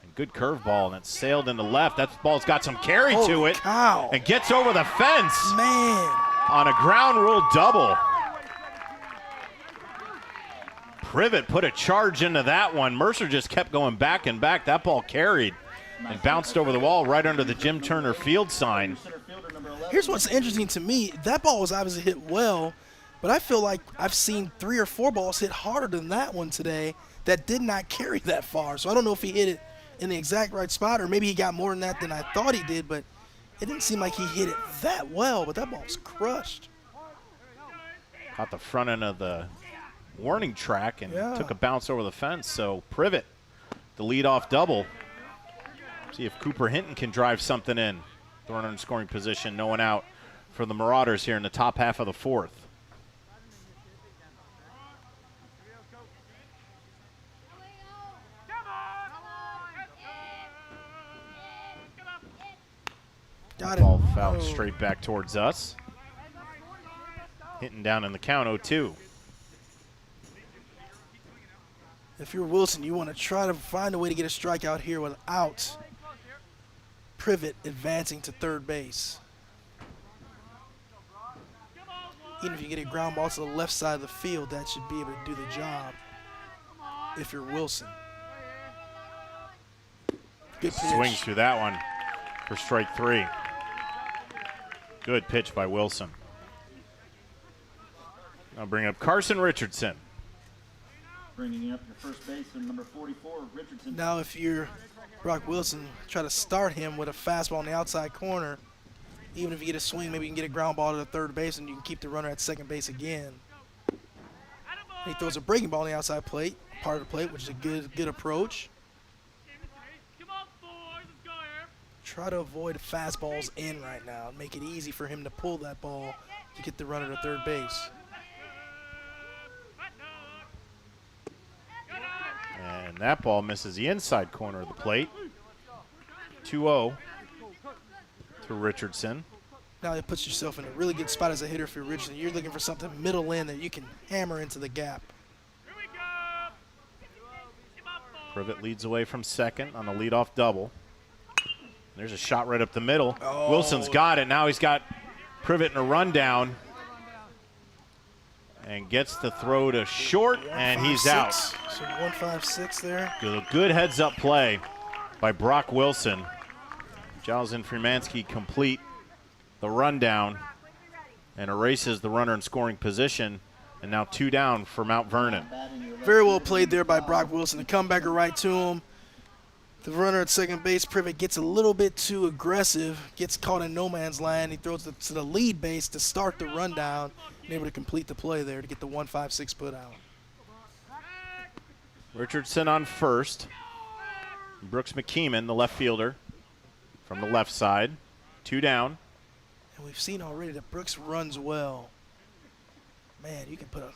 [SPEAKER 1] And good curveball, and it sailed into left. That ball's got some carry to it.
[SPEAKER 2] Cow.
[SPEAKER 1] And gets over the fence.
[SPEAKER 2] Man.
[SPEAKER 1] On a ground rule double. Privet put a charge into that one. Mercer just kept going back and back. That ball carried and bounced over the wall right under the Jim Turner Field sign.
[SPEAKER 2] Here's what's interesting to me. That ball was obviously hit well, but I feel like I've seen 3 or 4 balls hit harder than that one today that did not carry that far. So I don't know if he hit it in the exact right spot, or maybe he got more than that than I thought he did, but it didn't seem like he hit it that well, but that ball was crushed.
[SPEAKER 1] Caught the front end of the warning track and took a bounce over the fence. So Privet, the leadoff double. See if Cooper Hinton can drive something in. The runner in scoring position, no one out for the Marauders here in the top half of the fourth.
[SPEAKER 2] Got
[SPEAKER 1] Ball
[SPEAKER 2] it.
[SPEAKER 1] fouled straight back towards us. Hitting down in the count, 0-2.
[SPEAKER 2] If you're Wilson, you want to try to find a way to get a strikeout here without Privet advancing to third base. Even if you get a ground ball to the left side of the field, that should be able to do the job if you're Wilson. Good pitch.
[SPEAKER 1] Swings through that one for strike 3. Good pitch by Wilson. I'll bring up Carson Richardson.
[SPEAKER 3] Bringing up your first baseman, number 44, Richardson.
[SPEAKER 2] Now if you're Brock Wilson, try to start him with a fastball on the outside corner. Even if you get a swing, maybe you can get a ground ball to the third base and you can keep the runner at second base again. He throws a breaking ball on the outside plate, part of the plate, which is a good approach. Try to avoid fastballs in right now and make it easy for him to pull that ball to get the runner to third base.
[SPEAKER 1] And that ball misses the inside corner of the plate. 2-0 to Richardson.
[SPEAKER 2] Now it puts yourself in a really good spot as a hitter if you're Richardson. You're looking for something middle in that you can hammer into the gap.
[SPEAKER 1] Privet leads away from second on the leadoff double. There's a shot right up the middle.
[SPEAKER 2] Oh.
[SPEAKER 1] Wilson's got it. Now he's got Privet in a rundown. And gets the throw to short, and he's out.
[SPEAKER 2] So 1-5-6 there.
[SPEAKER 1] Good heads-up play by Brock Wilson. Giles and Freemanski complete the rundown and erases the runner in scoring position. And now 2 down for Mount Vernon.
[SPEAKER 2] Very well played there by Brock Wilson. The comebacker right to him. The runner at second base, Privet, gets a little bit too aggressive, gets caught in no man's land. He throws it to the lead base to start the rundown, and able to complete the play there to get the 1-5-6 put out.
[SPEAKER 1] Richardson on first. Brooks McKeeman, the left fielder, from the left side. 2 down.
[SPEAKER 2] And we've seen already that Brooks runs well. Man, you can put a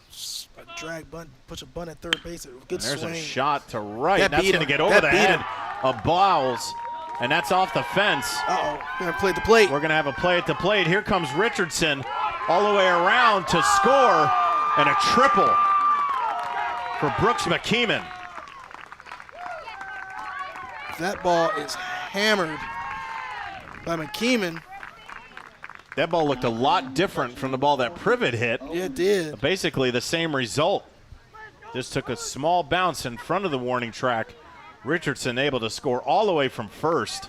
[SPEAKER 2] drag bunt, push a bunt at third base. Good
[SPEAKER 1] There's
[SPEAKER 2] swing.
[SPEAKER 1] a shot to right.
[SPEAKER 2] That
[SPEAKER 1] That's
[SPEAKER 2] beat
[SPEAKER 1] going to
[SPEAKER 2] him.
[SPEAKER 1] get over
[SPEAKER 2] That
[SPEAKER 1] the
[SPEAKER 2] beat
[SPEAKER 1] head
[SPEAKER 2] him.
[SPEAKER 1] of Bowles, and that's off the fence.
[SPEAKER 2] Uh-oh, gonna play at the plate.
[SPEAKER 1] We're going to have a play at the plate. Here comes Richardson all the way around to score, and a triple for Brooks McKeeman.
[SPEAKER 2] That ball is hammered by McKeeman.
[SPEAKER 1] That ball looked a lot different from the ball that Privet hit.
[SPEAKER 2] Yeah, it did.
[SPEAKER 1] Basically the same result. Just took a small bounce in front of the warning track. Richardson able to score all the way from first.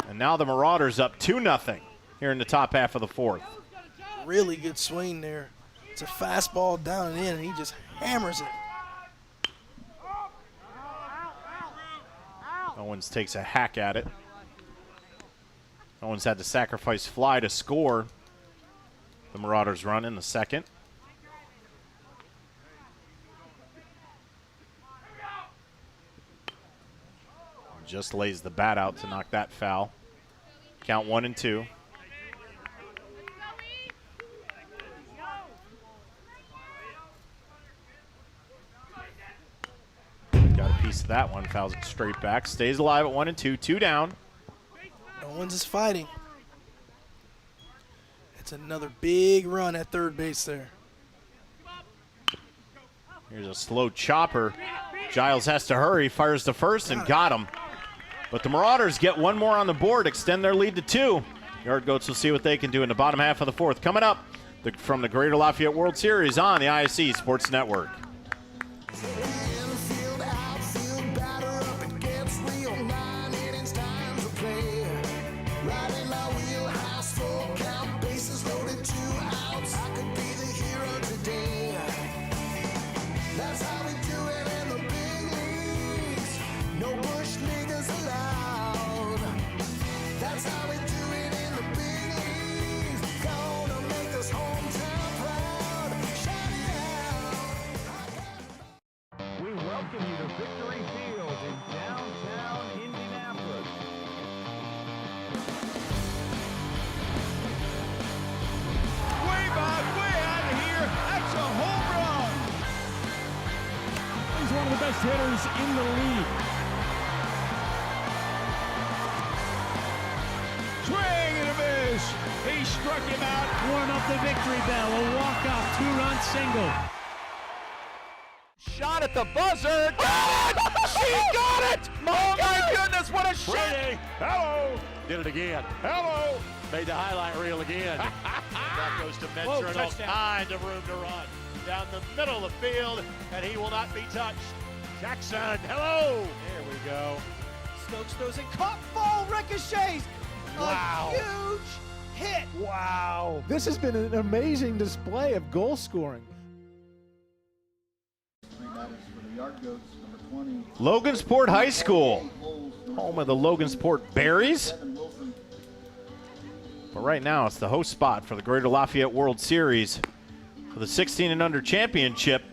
[SPEAKER 1] And now the Marauders up 2-0 here in the top half of the 4th.
[SPEAKER 2] Really good swing there. It's a fastball down and in, and he just hammers it.
[SPEAKER 1] Owens takes a hack at it. Owens had to sacrifice fly to score the Marauders run in the second. Just lays the bat out to knock that foul. Count 1-2. Got a piece of that one. Fouls it straight back. Stays alive at 1-2. 2 down.
[SPEAKER 2] Owens is fighting. It's another big run at third base there.
[SPEAKER 1] Here's a slow chopper. Giles has to hurry. Fires to first and got him. But the Marauders get one more on the board, extend their lead to 2. Yard Goats will see what they can do in the bottom half of the 4th. Coming up from the Greater Lafayette World Series on the ISC Sports Network.
[SPEAKER 5] Best hitters in the league. Swing and a miss.
[SPEAKER 6] close. He struck him out.
[SPEAKER 5] Warm up the victory bell. A walk-off 2-run single.
[SPEAKER 6] Shot at the buzzer. Got it! She got it! Oh my goodness, what a shot!
[SPEAKER 9] Brady, hello! Did it again. Hello! Made the highlight reel again. That goes to Mentor and all kind of room to run. Down the middle of the field, and he will not be touched. Jackson, hello! There we go.
[SPEAKER 5] Stokes throws it. Caught, ball ricochets.
[SPEAKER 6] Wow.
[SPEAKER 5] A huge hit.
[SPEAKER 6] Wow.
[SPEAKER 10] This has been an amazing display of goal scoring.
[SPEAKER 3] 3 batters for the Yard Goats, number 20.
[SPEAKER 1] Logansport High School,
[SPEAKER 3] Bowles,
[SPEAKER 1] home of the Logansport Berries.
[SPEAKER 3] Evan Wilson.
[SPEAKER 1] But right now, it's the host spot for the Greater Lafayette World Series for the 16 and under championship.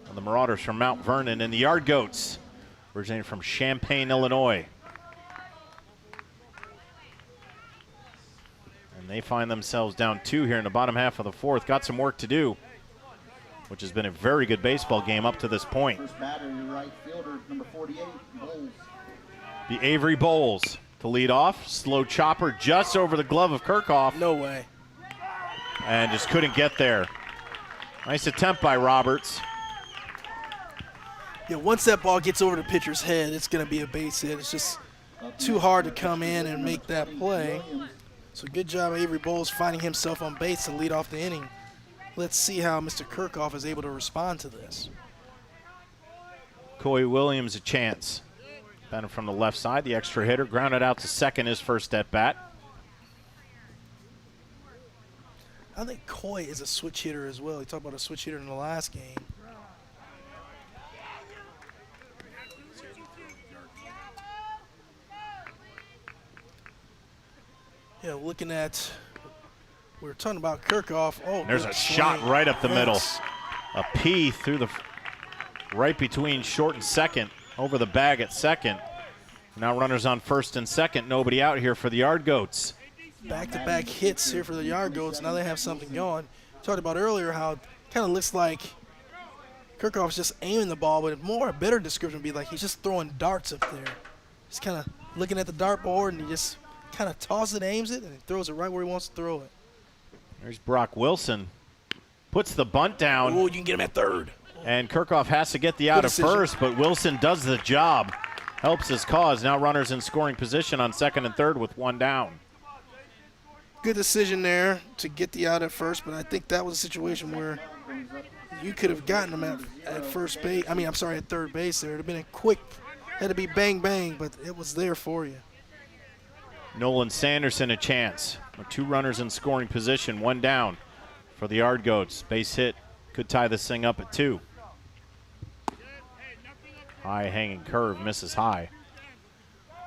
[SPEAKER 1] And the Marauders from Mount Vernon and the Yard Goats, originating from Champaign, Illinois. And they find themselves down 2 here in the bottom half of the 4th. Got some work to do, which has been a very good baseball game up to this point.
[SPEAKER 3] First batter, your right fielder, number 48, Bowles.
[SPEAKER 1] The Avery Bowles to lead off. Slow chopper just over the glove of Kirchhoff.
[SPEAKER 2] No way.
[SPEAKER 1] And just couldn't get there. Nice attempt by Roberts.
[SPEAKER 2] Yeah, once that ball gets over the pitcher's head, it's going to be a base hit. It's just too hard to come in and make that play. So good job, Avery Bowles, finding himself on base to lead off the inning. Let's see how Mr. Kirchhoff is able to respond to this.
[SPEAKER 1] Coy Williams a chance. Batting from the left side, the extra hitter. Grounded out to second his first at bat.
[SPEAKER 2] I think Coy is a switch hitter as well. He talked about a switch hitter in the last game. Yeah, looking at, we were talking about Kirchhoff. Oh,
[SPEAKER 1] there's a shot right up the middle. A P through the, right between short and second, over the bag at second. Now runners on first and second. Nobody out here for the Yard Goats.
[SPEAKER 2] Back-to-back hits here for the Yard Goats. Now they have something going. Talked about earlier how it kind of looks like Kirchhoff's just aiming the ball, but a better description would be like he's just throwing darts up there. He's kind of looking at the dartboard and he just kind of tosses it, aims it, and he throws it right where he wants to throw it.
[SPEAKER 1] There's Brock Wilson. Puts the bunt down.
[SPEAKER 2] Oh, you can get him at third.
[SPEAKER 1] And Kirchhoff has to get the out at first, but Wilson does the job. Helps his cause. Now runners in scoring position on second and third with 1 down.
[SPEAKER 2] Good decision there to get the out at first, but I think that was a situation where you could have gotten him at first base. I mean, I'm sorry, at third base there. It would have been a quick, had to be bang, bang, but it was there for you.
[SPEAKER 1] Nolan Sanderson a chance. With 2 runners in scoring position, 1 down for the Yard Goats. Base hit could tie this thing up at 2. High hanging curve, misses high.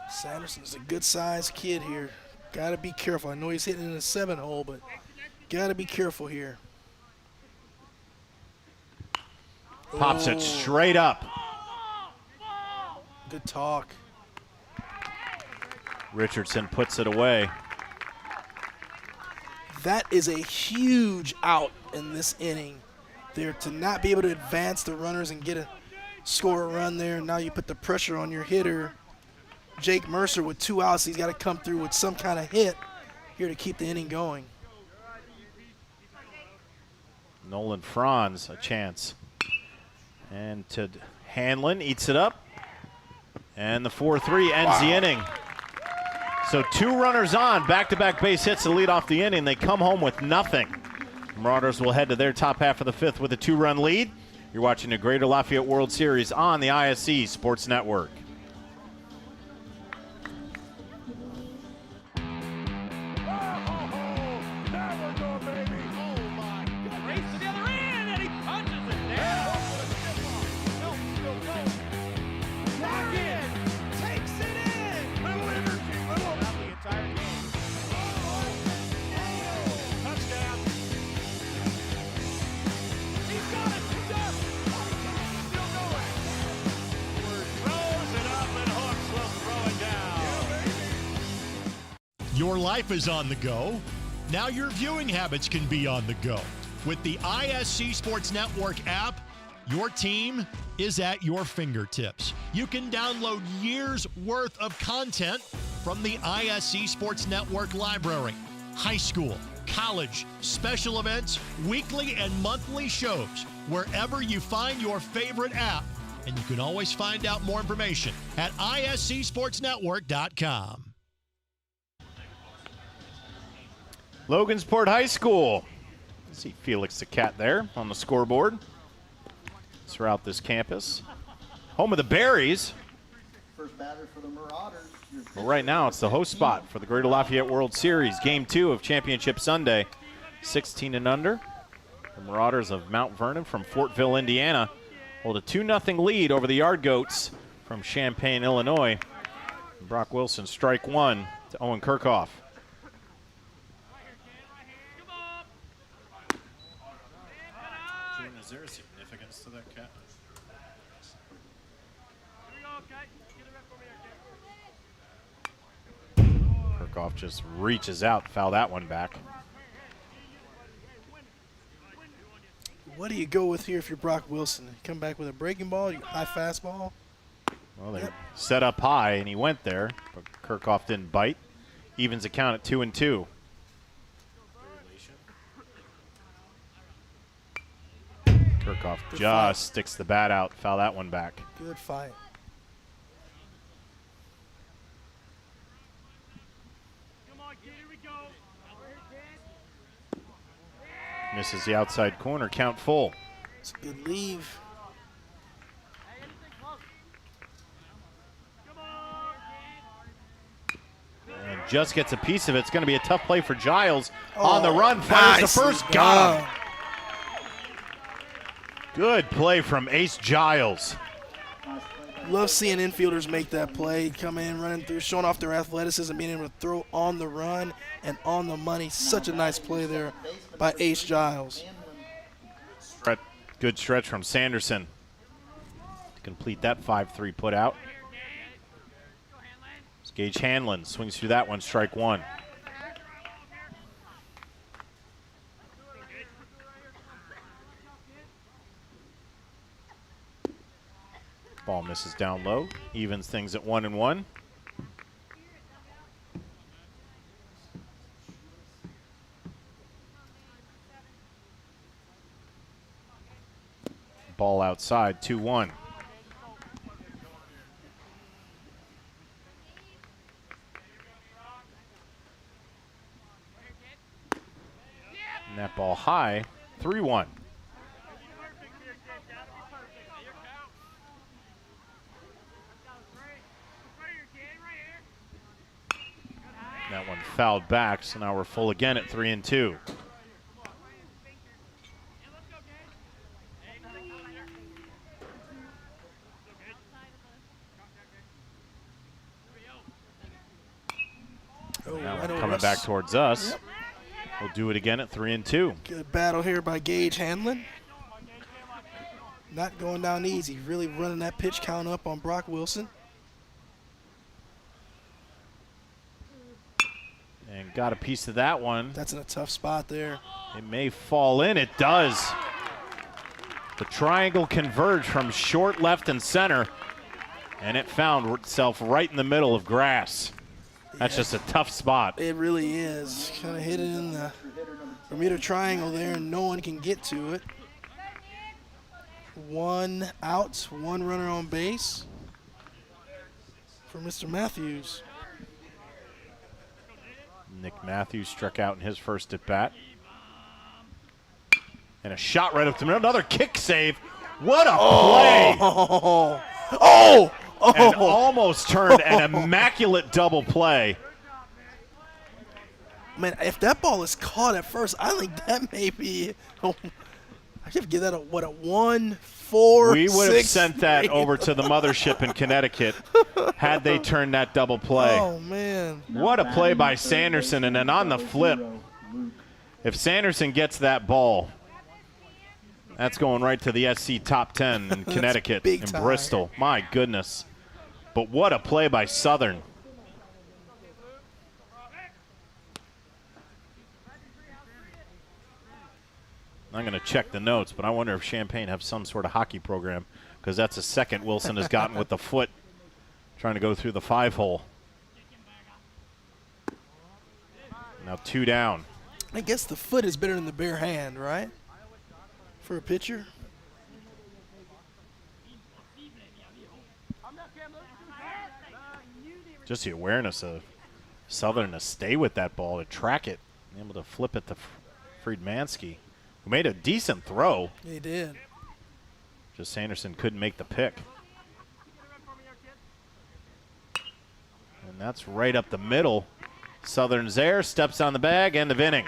[SPEAKER 2] Sanderson's a good-sized kid here. Got to be careful. I know he's hitting in the 7-hole, but got to be careful here.
[SPEAKER 1] Pops it straight up.
[SPEAKER 2] Good talk.
[SPEAKER 1] Richardson puts it away.
[SPEAKER 2] That is a huge out in this inning there to not be able to advance the runners and score a run there. Now you put the pressure on your hitter, Jake Mercer, with 2 outs. He's got to come through with some kind of hit here to keep the inning going.
[SPEAKER 1] Nolan Franz a chance. And to Hanlon, eats it up. And the 4-3 ends the inning. So 2 runners on, back-to-back base hits to lead off the inning. They come home with nothing. Marauders will head to their top half of the 5th with a 2-run lead. You're watching the Greater Lafayette World Series on the ISC Sports Network.
[SPEAKER 4] Your life is on the go. Now your viewing habits can be on the go. With the ISC Sports Network app, your team is at your fingertips. You can download years worth of content from the ISC Sports Network library. High school, college, special events, weekly and monthly shows, wherever you find your favorite app. And you can always find out more information at iscsportsnetwork.com.
[SPEAKER 1] Logansport High School. See Felix the Cat there on the scoreboard throughout this campus. Home of the Berries.
[SPEAKER 3] First batter for the Marauders.
[SPEAKER 1] Well, right now it's the host spot for the Greater Lafayette World Series. Game 2 of Championship Sunday. 16 and under. The Marauders of Mount Vernon from Fortville, Indiana, hold a 2-0 lead over the Yard Goats from Champaign, Illinois. Brock Wilson, strike one to Owen Kirchhoff. Is there a significance to that cat? Kirchhoff just reaches out, foul that one back.
[SPEAKER 2] What do you go with here if you're Brock Wilson? You come back with a breaking ball, high fastball?
[SPEAKER 1] Well, they set up high, and he went there, but Kirchhoff didn't bite. Evens the count at 2-2. Kirchhoff just sticks the bat out, foul that one back.
[SPEAKER 2] Good fight.
[SPEAKER 1] Misses the outside corner, count full.
[SPEAKER 2] It's a good leave.
[SPEAKER 1] And just gets a piece of it. It's going to be a tough play for Giles. On the run, fires
[SPEAKER 2] nice.
[SPEAKER 1] the first, got him. Good play from Ace Giles.
[SPEAKER 2] Love seeing infielders make that play, come in, running through, showing off their athleticism, being able to throw on the run and on the money. Such a nice play there by Ace Giles.
[SPEAKER 1] Good stretch from Sanderson to complete that 5-3 put out. Gage Hanlon swings through that one, strike one. Ball misses down low, evens things at 1-1. Ball outside, 2-1. And that ball high, 3-1. That one fouled back, so now we're full again at 3-2. Now one coming back towards us. Yep. We'll do it again at 3-2.
[SPEAKER 2] Good battle here by Gage Hanlon. Not going down easy. Really running that pitch count up on Brock Wilson.
[SPEAKER 1] And got a piece of that one.
[SPEAKER 2] That's in a tough spot there.
[SPEAKER 1] It may fall in. It does. The triangle converged from short, left, and center, and it found itself right in the middle of grass. That's just a tough spot.
[SPEAKER 2] It really is. Kind of hit it in the Bermuda Triangle there, and no one can get to it. One out, one runner on base for Mr. Matthews.
[SPEAKER 1] Nick Matthews struck out in his first at bat. And a shot right up to him. Another kick save. What a play!
[SPEAKER 2] Oh!
[SPEAKER 1] And almost turned an immaculate double play.
[SPEAKER 2] Man, if that ball is caught at first, I think that may be. I should give that a 1-4.
[SPEAKER 1] We would have sent that over to the mothership in Connecticut had they turned that double play.
[SPEAKER 2] Oh man!
[SPEAKER 1] What a play by Sanderson, and then on the flip, if Sanderson gets that ball, that's going right to the SC top 10 in Connecticut, in Bristol. My goodness. But what a play by Southern. I'm going to check the notes, but I wonder if Champaign have some sort of hockey program, because that's a second Wilson has gotten with the foot trying to go through the 5-hole. Now 2 down.
[SPEAKER 2] I guess the foot is better than the bare hand, right? For a pitcher.
[SPEAKER 1] Just the awareness of Southern to stay with that ball, to track it, and able to flip it to Friedmansky, who made a decent throw.
[SPEAKER 2] He did.
[SPEAKER 1] Just Sanderson couldn't make the pick. And that's right up the middle. Southern's there, steps on the bag, end of inning.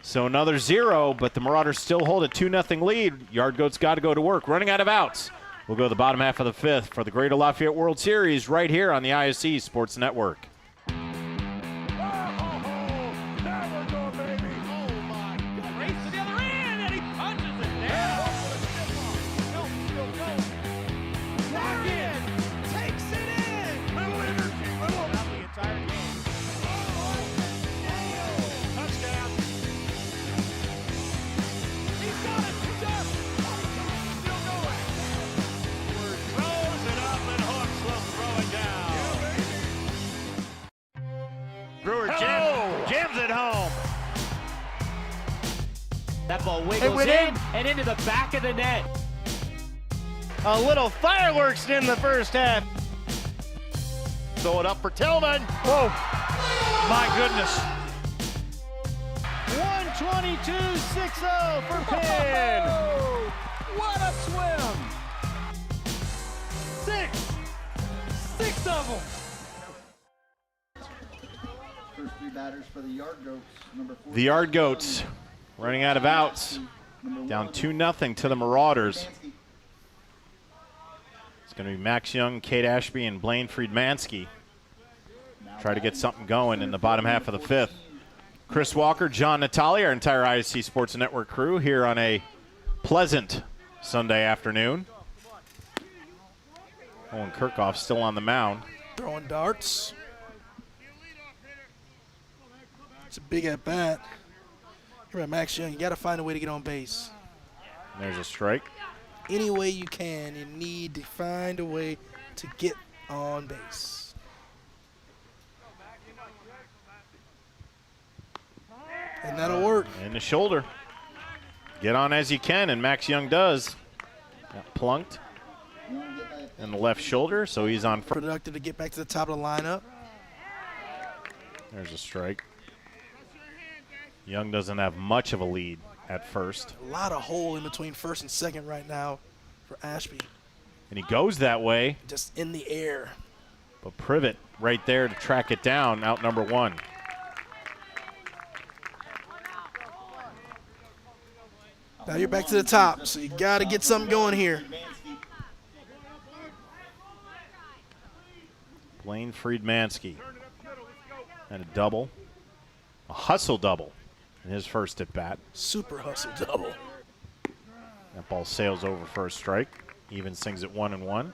[SPEAKER 1] So another 0, but the Marauders still hold a 2-0 lead. Yard Goats got to go to work, running out of outs. We'll go to the bottom half of the 5th for the Greater Lafayette World Series right here on the ISC Sports Network.
[SPEAKER 5] That ball wiggles in and into the back of the net. A little fireworks in the first half.
[SPEAKER 9] Throw it up for Tillman.
[SPEAKER 5] Whoa. My goodness. 122.60 for Penn. What a swim. 6 of them.
[SPEAKER 3] First 3 batters for the Yard Goats. Number 4.
[SPEAKER 1] The Yard Goats running out of outs, down 2-0 to the Marauders. It's going to be Max Young, Kate Ashby, and Blaine Friedmansky. Try to get something going in the bottom half of the 5th. Chris Walker, John Natali, our entire ISC Sports Network crew here on a pleasant Sunday afternoon. Owen Kirchhoff still on the mound.
[SPEAKER 2] Throwing darts. It's a big at bat. You're right, Max Young. You got to find a way to get on base.
[SPEAKER 1] There's a strike.
[SPEAKER 2] Any way you can, you need to find a way to get on base. And that'll work.
[SPEAKER 1] In the shoulder. Get on as you can, and Max Young does. Got plunked in the left shoulder, so he's on.
[SPEAKER 2] Productive to get back to the top of the lineup.
[SPEAKER 1] There's a strike. Young doesn't have much of a lead at first.
[SPEAKER 2] A lot of hole in between first and second right now for Ashby.
[SPEAKER 1] And he goes that way.
[SPEAKER 2] Just in the air.
[SPEAKER 1] But Privet right there to track it down, out number 1.
[SPEAKER 2] Now you're back to the top, so you got to get something going here.
[SPEAKER 1] Blaine Friedmansky. And a double. A hustle double in his first at bat.
[SPEAKER 2] Super hustle double.
[SPEAKER 1] That ball sails over for a strike. Even sings at 1-1.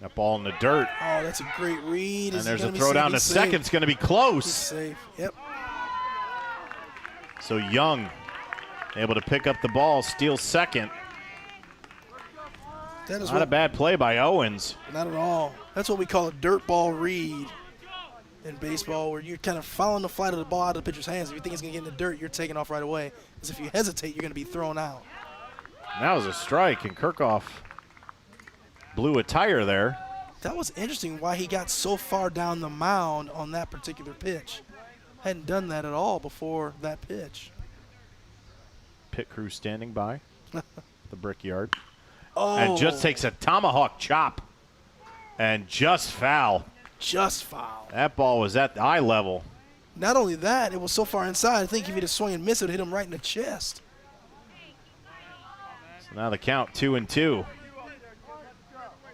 [SPEAKER 1] That ball in the dirt.
[SPEAKER 2] Oh, that's a great read.
[SPEAKER 1] And there's a throw down to second. It's going to be close.
[SPEAKER 2] He's safe. Yep.
[SPEAKER 1] So Young able to pick up the ball, steal second.
[SPEAKER 2] That is
[SPEAKER 1] not a bad play by Owens.
[SPEAKER 2] Not at all. That's what we call a dirt ball read in baseball, where you're kind of following the flight of the ball out of the pitcher's hands. If you think it's going to get in the dirt, you're taking off right away. Because if you hesitate, you're going to be thrown out.
[SPEAKER 1] And that was a strike, and Kirchhoff blew a tire there.
[SPEAKER 2] That was interesting why he got so far down the mound on that particular pitch. Hadn't done that at all before that pitch.
[SPEAKER 1] Pit crew standing by the Brickyard.
[SPEAKER 2] Oh.
[SPEAKER 1] And just takes a tomahawk chop and just foul.
[SPEAKER 2] Just foul.
[SPEAKER 1] That ball was at the eye level.
[SPEAKER 2] Not only that, it was so far inside, I think if he'd have swung and missed it, it would hit him right in the chest.
[SPEAKER 1] So now the count 2-2.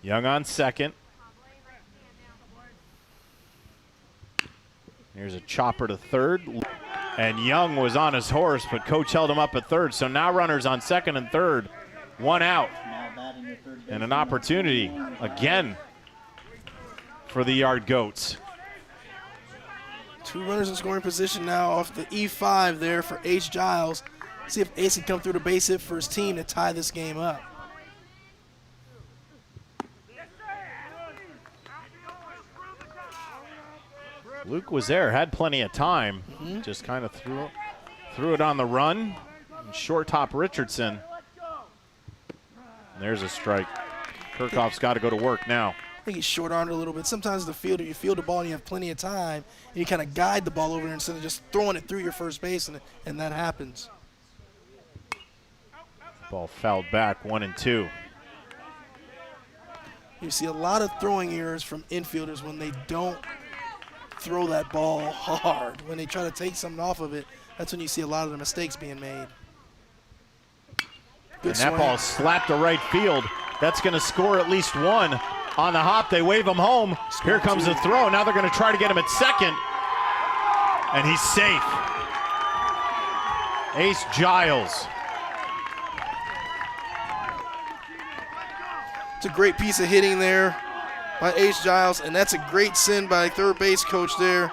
[SPEAKER 1] Young on second. Here's a chopper to third. And Young was on his horse, but coach held him up at third. So now runners on second and third. 1 out. And an opportunity again for the Yard Goats.
[SPEAKER 2] 2 runners in scoring position now off the E5 there for Ace Giles. See if Ace can come through the base hit for his team to tie this game up.
[SPEAKER 1] Luke was there, had plenty of time, just kind of threw it on the run. And short top Richardson. And there's a strike. Kirchhoff's got to go to work now.
[SPEAKER 2] I think he's short-armed a little bit. Sometimes the fielder, you field the ball and you have plenty of time, and you kind of guide the ball over there instead of just throwing it through your first base, and that happens.
[SPEAKER 1] Ball fouled back, 1-2.
[SPEAKER 2] You see a lot of throwing errors from infielders when they don't throw that ball hard. When they try to take something off of it, that's when you see a lot of the mistakes being made.
[SPEAKER 1] And that ball slapped to right field. That's going to score at least one. On the hop, they wave him home. Here comes the throw. Now they're going to try to get him at second. And he's safe. Ace Giles.
[SPEAKER 2] It's a great piece of hitting there by Ace Giles, and that's a great send by third base coach there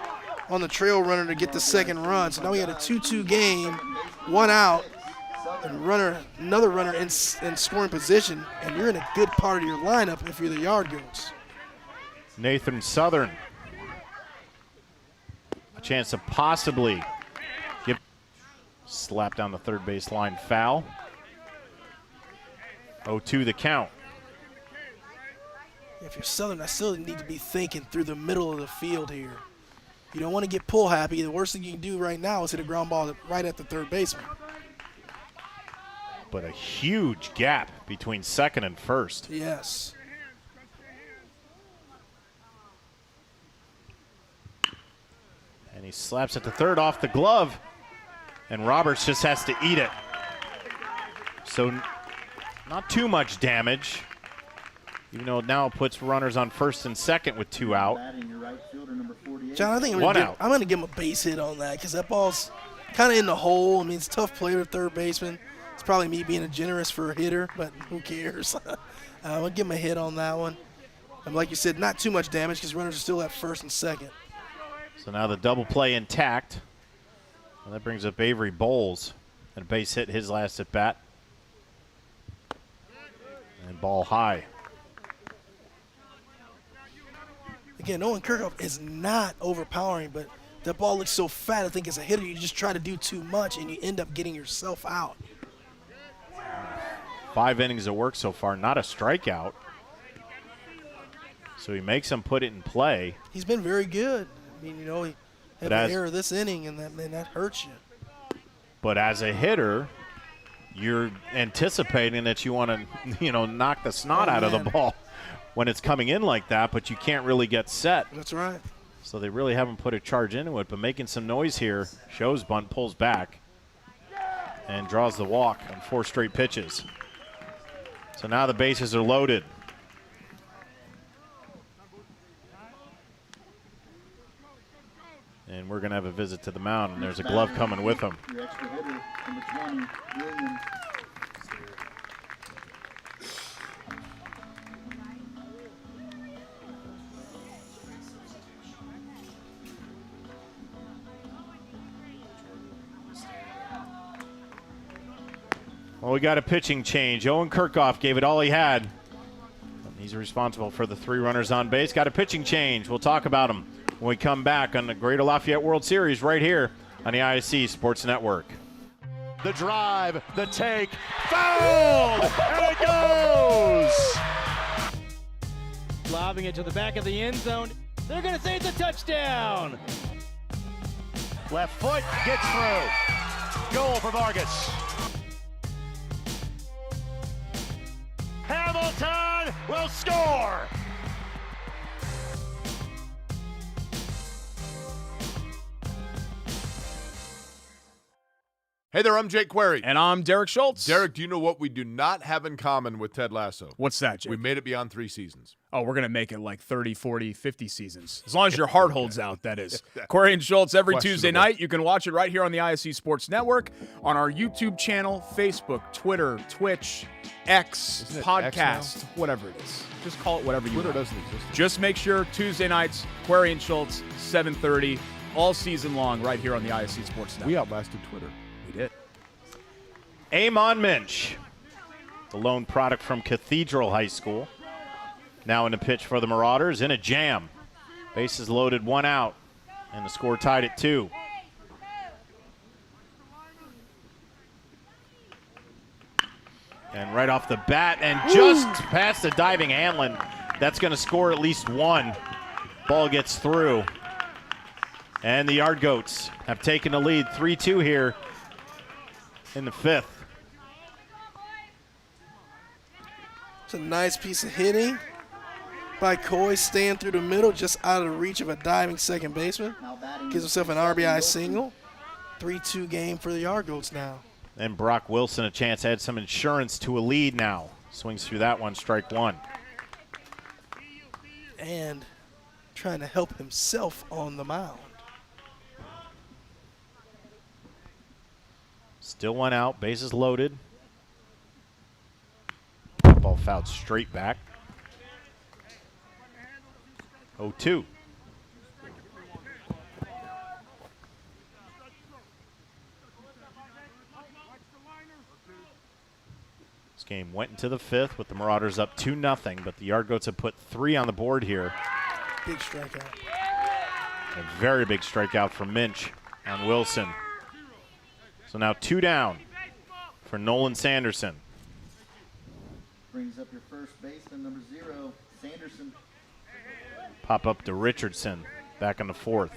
[SPEAKER 2] on the trail runner to get the second run. So now we had a 2-2 game, 1 out, and another runner in scoring position, and you're in a good part of your lineup if you're the yard goats.
[SPEAKER 1] Nathan Southern. A chance to possibly get slapped down the third base line, foul. 0-2 the count.
[SPEAKER 2] If you're Southern, I still need to be thinking through the middle of the field here. You don't want to get pull happy. The worst thing you can do right now is hit a ground ball right at the third baseman.
[SPEAKER 1] But a huge gap between second and first.
[SPEAKER 2] Yes.
[SPEAKER 1] And he slaps it to third off the glove. And Roberts just has to eat it. So not too much damage. Even though it now puts runners on first and second with 2 out.
[SPEAKER 2] John, I think I'm going to give him a base hit on that because that ball's kind of in the hole. I mean, it's a tough play to third baseman. It's probably me being a generous for a hitter, but who cares? I'm going to give him a hit on that one. And like you said, not too much damage because runners are still at first and second.
[SPEAKER 1] So now the double play intact. And that brings up Avery Bowles. And a base hit his last at bat. And ball high.
[SPEAKER 2] Again, Owen Kirchhoff is not overpowering, but that ball looks so fat. I think as a hitter, you just try to do too much, and you end up getting yourself out.
[SPEAKER 1] 5 innings of work so far, not a strikeout. So he makes him put it in play.
[SPEAKER 2] He's been very good. I mean, you know, he had an error this inning, and that hurts you.
[SPEAKER 1] But as a hitter, you're anticipating that you want to, knock the snot out of the ball when it's coming in like that, but you can't really get set.
[SPEAKER 2] That's right.
[SPEAKER 1] So they really haven't put a charge into it, but making some noise here. Shows bunt, pulls back, and draws the walk on 4 straight pitches. So now the bases are loaded. And we're going to have a visit to the mound, and there's a glove coming with him.
[SPEAKER 3] Your extra hitter, number 20, Williams.
[SPEAKER 1] Well, we got a pitching change. Owen Kirchhoff gave it all he had. He's responsible for the 3 runners on base. Got a pitching change. We'll talk about him when we come back on the Greater Lafayette World Series right here on the ISC Sports Network.
[SPEAKER 9] The drive, the take, fouled, and it goes!
[SPEAKER 5] Lobbing it to the back of the end zone. They're going to say it's a touchdown.
[SPEAKER 9] Left foot gets through. Goal for Vargas. Hamilton will score!
[SPEAKER 7] Hey there, I'm Jake Query.
[SPEAKER 8] And I'm Derek Schultz.
[SPEAKER 7] Derek, do you know what we do not have in common with Ted Lasso?
[SPEAKER 8] What's that, Jake?
[SPEAKER 7] We made it beyond 3 seasons.
[SPEAKER 8] Oh, we're going to make it like 30, 40, 50 seasons. As long as your heart holds out, that is. Query and Schultz every Tuesday night. You can watch it right here on the ISC Sports Network, on our YouTube channel, Facebook, Twitter, Twitch, X, podcast, whatever it is. Just call it whatever you want.
[SPEAKER 7] Twitter doesn't exist.
[SPEAKER 8] Just make sure Tuesday nights, Query and Schultz, 7:30, all season long right here on the ISC Sports Network.
[SPEAKER 7] We outlasted Twitter.
[SPEAKER 8] We did.
[SPEAKER 1] Amon Minch, the lone product from Cathedral High School. Now in the pitch for the Marauders in a jam. Bases loaded, 1 out. And the score tied at 2. And right off the bat, and just past the diving Hanlon, that's going to score at least 1. Ball gets through. And the Yard Goats have taken the lead 3-2 here in the 5th.
[SPEAKER 2] It's a nice piece of hitting by Coy, staying through the middle, just out of the reach of a diving second baseman. Gives himself an RBI single. 3-2 game for the Yard Goats now.
[SPEAKER 1] And Brock Wilson a chance to add some insurance to a lead now. Swings through that one, strike 1.
[SPEAKER 2] And trying to help himself on the mound.
[SPEAKER 1] Still 1 out, bases loaded. Ball fouled straight back. 0-2. This game went into the 5th with the Marauders up 2-0, but the Yard Goats have put 3 on the board here.
[SPEAKER 2] Big strikeout.
[SPEAKER 1] A very big strikeout from Minch on Wilson. So now 2 down for Nolan Sanderson.
[SPEAKER 3] Brings up your first baseman, number 0, Sanderson.
[SPEAKER 1] Pop up to Richardson, back in the 4th.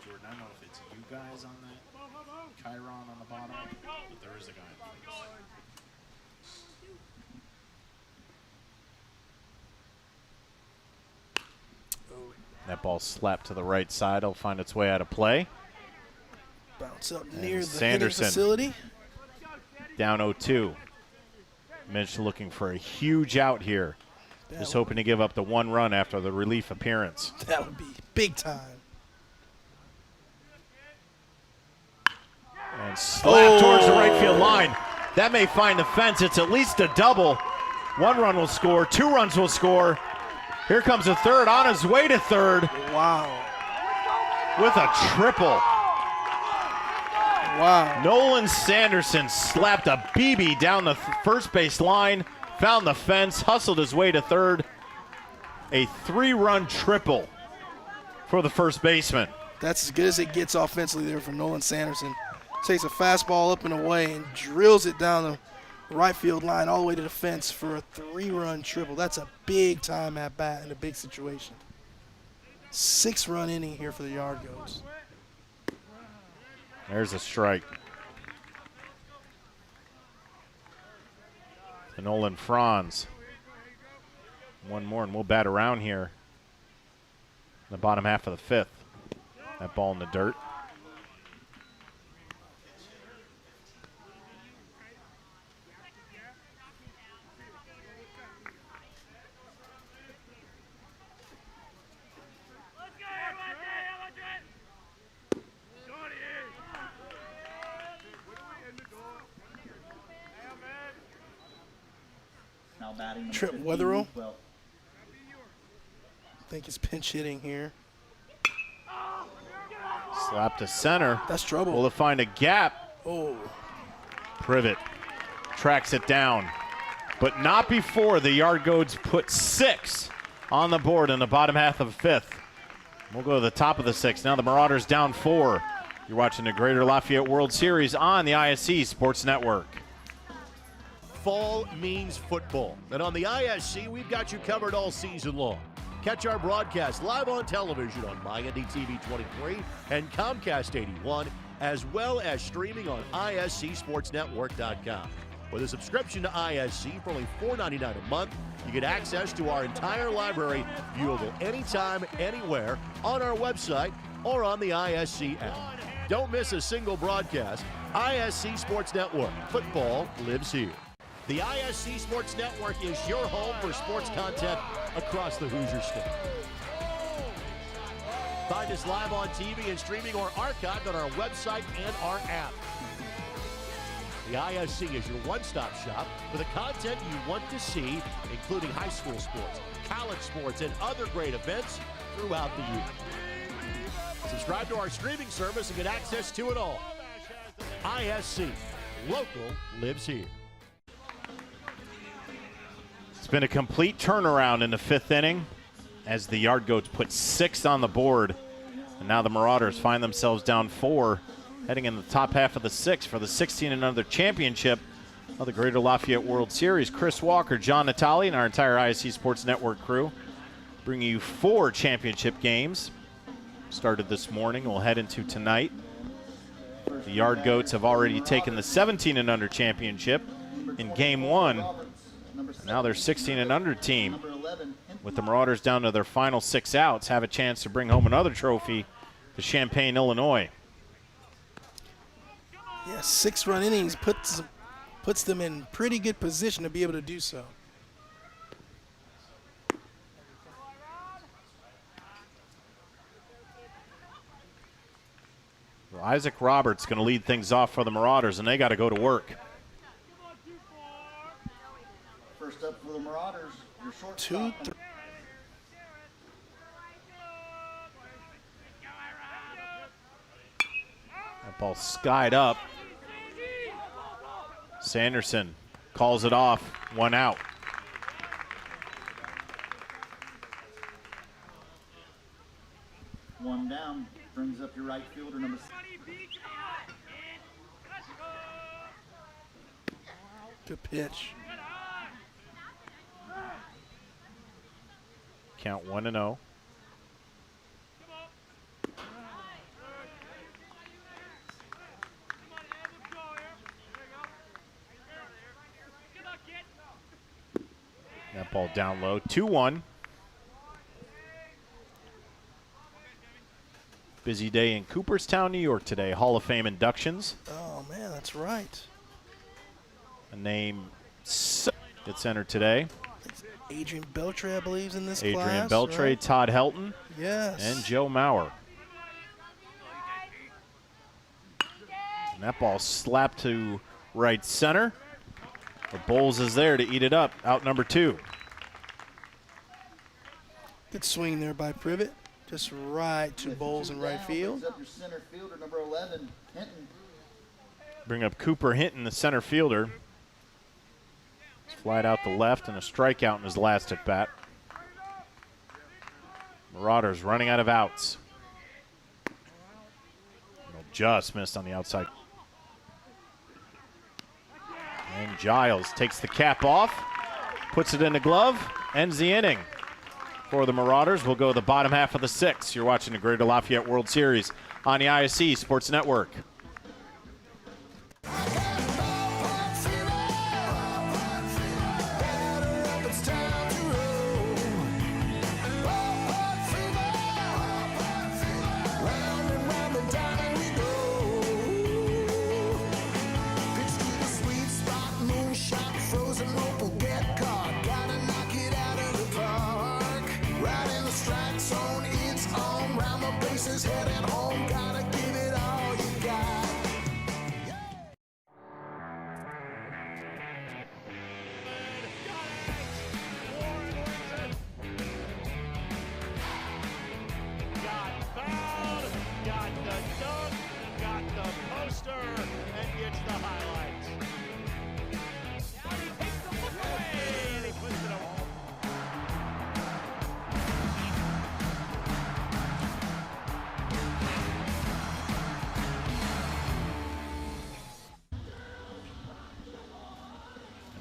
[SPEAKER 1] Jordan, I don't know if it's you guys on that Chiron on the bottom, but there is a guy in the That ball slapped to the right side. It'll find its way out of play.
[SPEAKER 2] Bounce up near the
[SPEAKER 1] Sanderson
[SPEAKER 2] hitting facility.
[SPEAKER 1] Down 0-2. Minch looking for a huge out here. Just hoping to give up the 1 run after the relief appearance.
[SPEAKER 2] That would be big time.
[SPEAKER 1] And slap towards the right field line. That may find the fence. It's at least a double. 1 run will score. 2 runs will score. Here comes a third on his way to third.
[SPEAKER 2] Wow.
[SPEAKER 1] With a triple.
[SPEAKER 2] Wow.
[SPEAKER 1] Nolan Sanderson slapped a BB down the first base line, found the fence, hustled his way to third. A 3-run triple for the first baseman.
[SPEAKER 2] That's as good as it gets offensively there from Nolan Sanderson. Takes a fastball up and away and drills it down the right field line all the way to the fence for a 3-run triple. That's a big time at bat in a big situation. 6-run inning here for the Yard Goats.
[SPEAKER 1] There's a strike. To Nolan Franz. 1 more and we'll bat around here in the bottom half of the 5th. That ball in the dirt.
[SPEAKER 3] Now batting number
[SPEAKER 2] Trip
[SPEAKER 3] 15,
[SPEAKER 2] Weatherill.
[SPEAKER 3] well,
[SPEAKER 2] I think it's pinch hitting here.
[SPEAKER 1] Slap to center.
[SPEAKER 2] That's trouble.
[SPEAKER 1] Will it find a gap?
[SPEAKER 2] Oh.
[SPEAKER 1] Privet tracks it down, but not before the Yard Goats put 6 on the board in the bottom half of the 5th. We'll go to the top of the 6th. Now the Marauders down 4. You're watching the Greater Lafayette World Series on the ISC Sports Network.
[SPEAKER 9] Fall means football, and on the ISC, we've got you covered all season long. Catch our broadcast live on television on MyNDTV 23 and Comcast 81, as well as streaming on ISCSportsNetwork.com. With a subscription to ISC for only $4.99 a month, you get access to our entire library, viewable anytime, anywhere, on our website or on the ISC app. Don't miss a single broadcast. ISC Sports Network. Football lives here. The ISC Sports Network is your home for sports content across the Hoosier State. Find us live on TV and streaming or archived on our website and our app. The ISC is your one-stop shop for the content you want to see, including high school sports, college sports, and other great events throughout the year. Subscribe to our streaming service and get access to it all. ISC. Local lives here.
[SPEAKER 1] been a complete turnaround in the 5th inning as the Yard Goats put 6 on the board. And now the Marauders find themselves down 4, heading in the top half of the 6th for the 16 and under championship of the Greater Lafayette World Series. Chris Walker, John Natali, and our entire ISC Sports Network crew bringing you 4 championship games. Started this morning, we'll head into tonight. The Yard Goats have already taken the 17 and under championship in game 1. Now their 16 and under team, with the Marauders down to their final 6 outs, have a chance to bring home another trophy to Champaign, Illinois.
[SPEAKER 2] Yeah, 6-run innings puts them in pretty good position to be able to do so.
[SPEAKER 1] Well, Isaac Roberts going to lead things off for the Marauders, and they got to go to work.
[SPEAKER 3] First up for the Marauders, your shortstop.
[SPEAKER 2] 2-3.
[SPEAKER 1] That ball skied up. Sanderson calls it off, 1 out.
[SPEAKER 3] One down, brings up your right fielder, number 6.
[SPEAKER 2] Good pitch.
[SPEAKER 1] Count 1-0. That ball down low, 2-1. Busy day in Cooperstown, New York today. Hall of Fame inductions.
[SPEAKER 2] Oh, man, that's right.
[SPEAKER 1] A name gets entered today.
[SPEAKER 2] Adrian Beltre, I believe, is in this
[SPEAKER 1] Adrian
[SPEAKER 2] class.
[SPEAKER 1] Beltre,
[SPEAKER 2] right?
[SPEAKER 1] Todd Helton,
[SPEAKER 2] Yes.
[SPEAKER 1] and Joe Mauer. And that ball slapped to right center. The Bowles is there to eat it up. Out number 2.
[SPEAKER 2] Good swing there by Privet. Just right to Bowles in right field.
[SPEAKER 3] Brings up your center fielder, number 11, Hinton.
[SPEAKER 1] Bring up Cooper Hinton, the center fielder. He's flied out the left and a strikeout in his last at bat. Marauders running out of outs. Just missed on the outside. And Giles takes the cap off, puts it in the glove, ends the inning. For the Marauders, we'll go the bottom half of the 6th. You're watching the Greater Lafayette World Series on the ISC Sports Network.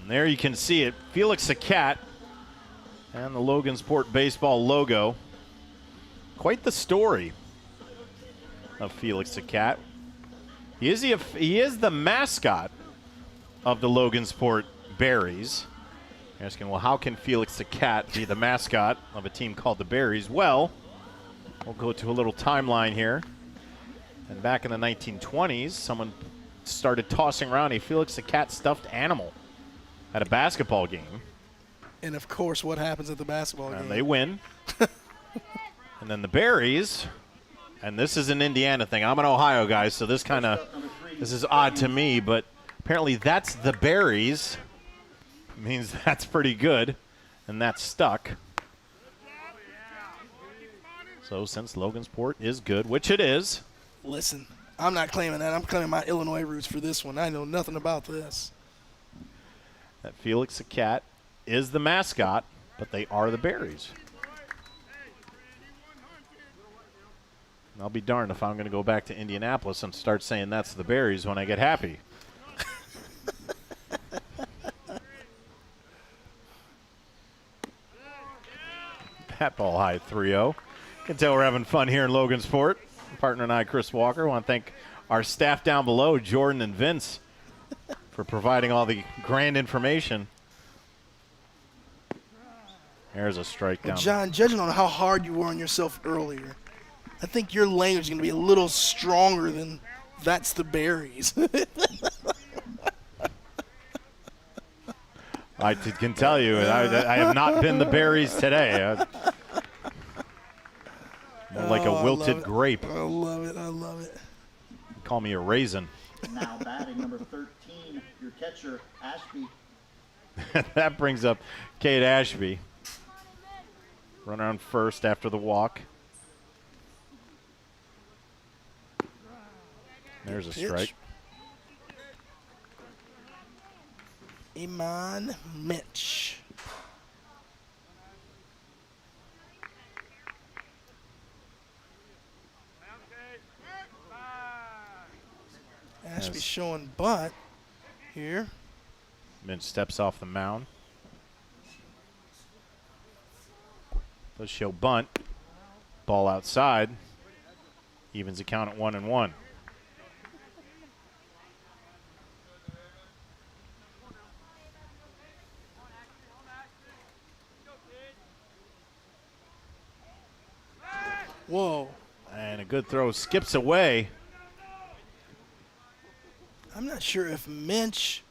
[SPEAKER 1] There you can see it. Felix the Cat and the Logansport baseball logo. Quite the story of Felix the Cat. He is the mascot of the Logansport Berries. You're asking, well, how can Felix the Cat be the mascot of a team called the Berries? Well, we'll go to a little timeline here. And back in the 1920s, someone started tossing around a Felix the Cat stuffed animal at a basketball game.
[SPEAKER 2] And, of course, what happens at the basketball game?
[SPEAKER 1] And they win. And then the Berries, and this is an Indiana thing. I'm an Ohio guy, so this is odd to me, but apparently that's the Berries. Means that's pretty good, and that's stuck. So since Logansport is good, which it is.
[SPEAKER 2] Listen, I'm not claiming that. I'm claiming my Illinois roots for this one. I know nothing about this.
[SPEAKER 1] That Felix the Cat is the mascot, but they are the Berries. And I'll be darned if I'm going to go back to Indianapolis and start saying that's the Berries when I get happy. That ball high, 3-0. Can tell we're having fun here in Logansport. Partner and I, Chris Walker, want to thank our staff down below, Jordan and Vince, for providing all the grand information. There's a strike down.
[SPEAKER 2] John, judging on how hard you were on yourself earlier, I think your language is going to be a little stronger than that's the Berries.
[SPEAKER 1] I can tell you, I have not been the Berries today. Like a wilted grape.
[SPEAKER 2] I love it. I love it.
[SPEAKER 1] Call me a raisin.
[SPEAKER 3] Now batting number 13, your catcher, Ashby.
[SPEAKER 1] That brings up Kate Ashby. Run on first after the walk. There's a strike.
[SPEAKER 2] Iman Mitch. Ashby showing butt here.
[SPEAKER 1] Mitch steps off the mound. Does show bunt. Ball outside. Evens the count at 1-1.
[SPEAKER 2] Whoa.
[SPEAKER 1] And a good throw skips away.
[SPEAKER 2] I'm not sure if Minch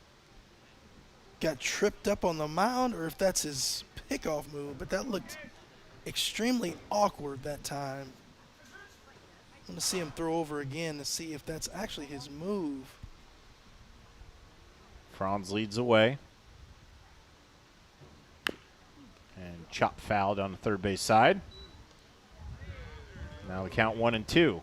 [SPEAKER 2] got tripped up on the mound or if that's his pickoff move, but that looked extremely awkward that time. I'm going to see him throw over again to see if that's actually his move.
[SPEAKER 1] Franz leads away. And chop fouled on the third base side. Now the count 1-2.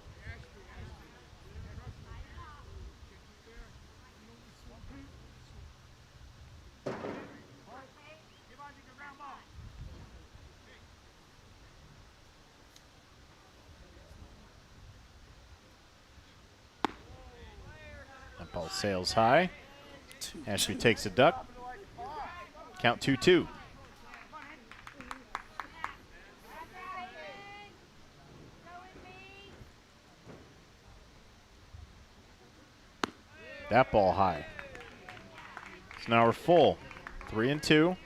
[SPEAKER 1] That ball sails high. Ashby takes a duck. Count 2-2. That ball high. So now we're full. 3-2.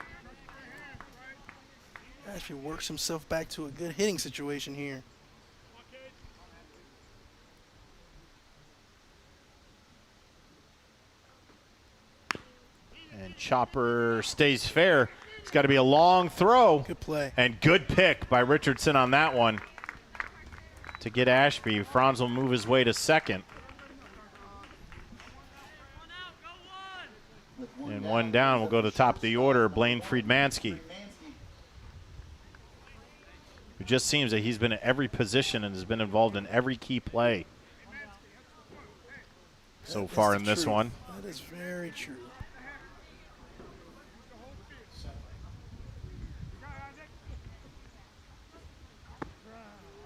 [SPEAKER 2] Ashby works himself back to a good hitting situation here.
[SPEAKER 1] And Chopper stays fair. It's got to be a long throw.
[SPEAKER 2] Good play.
[SPEAKER 1] And good pick by Richardson on that one to get Ashby. Franz will move his way to second. And one down will go to the top of the order, Blaine Friedmansky. It just seems that he's been at every position and has been involved in every key play so far in this one.
[SPEAKER 2] That is very true.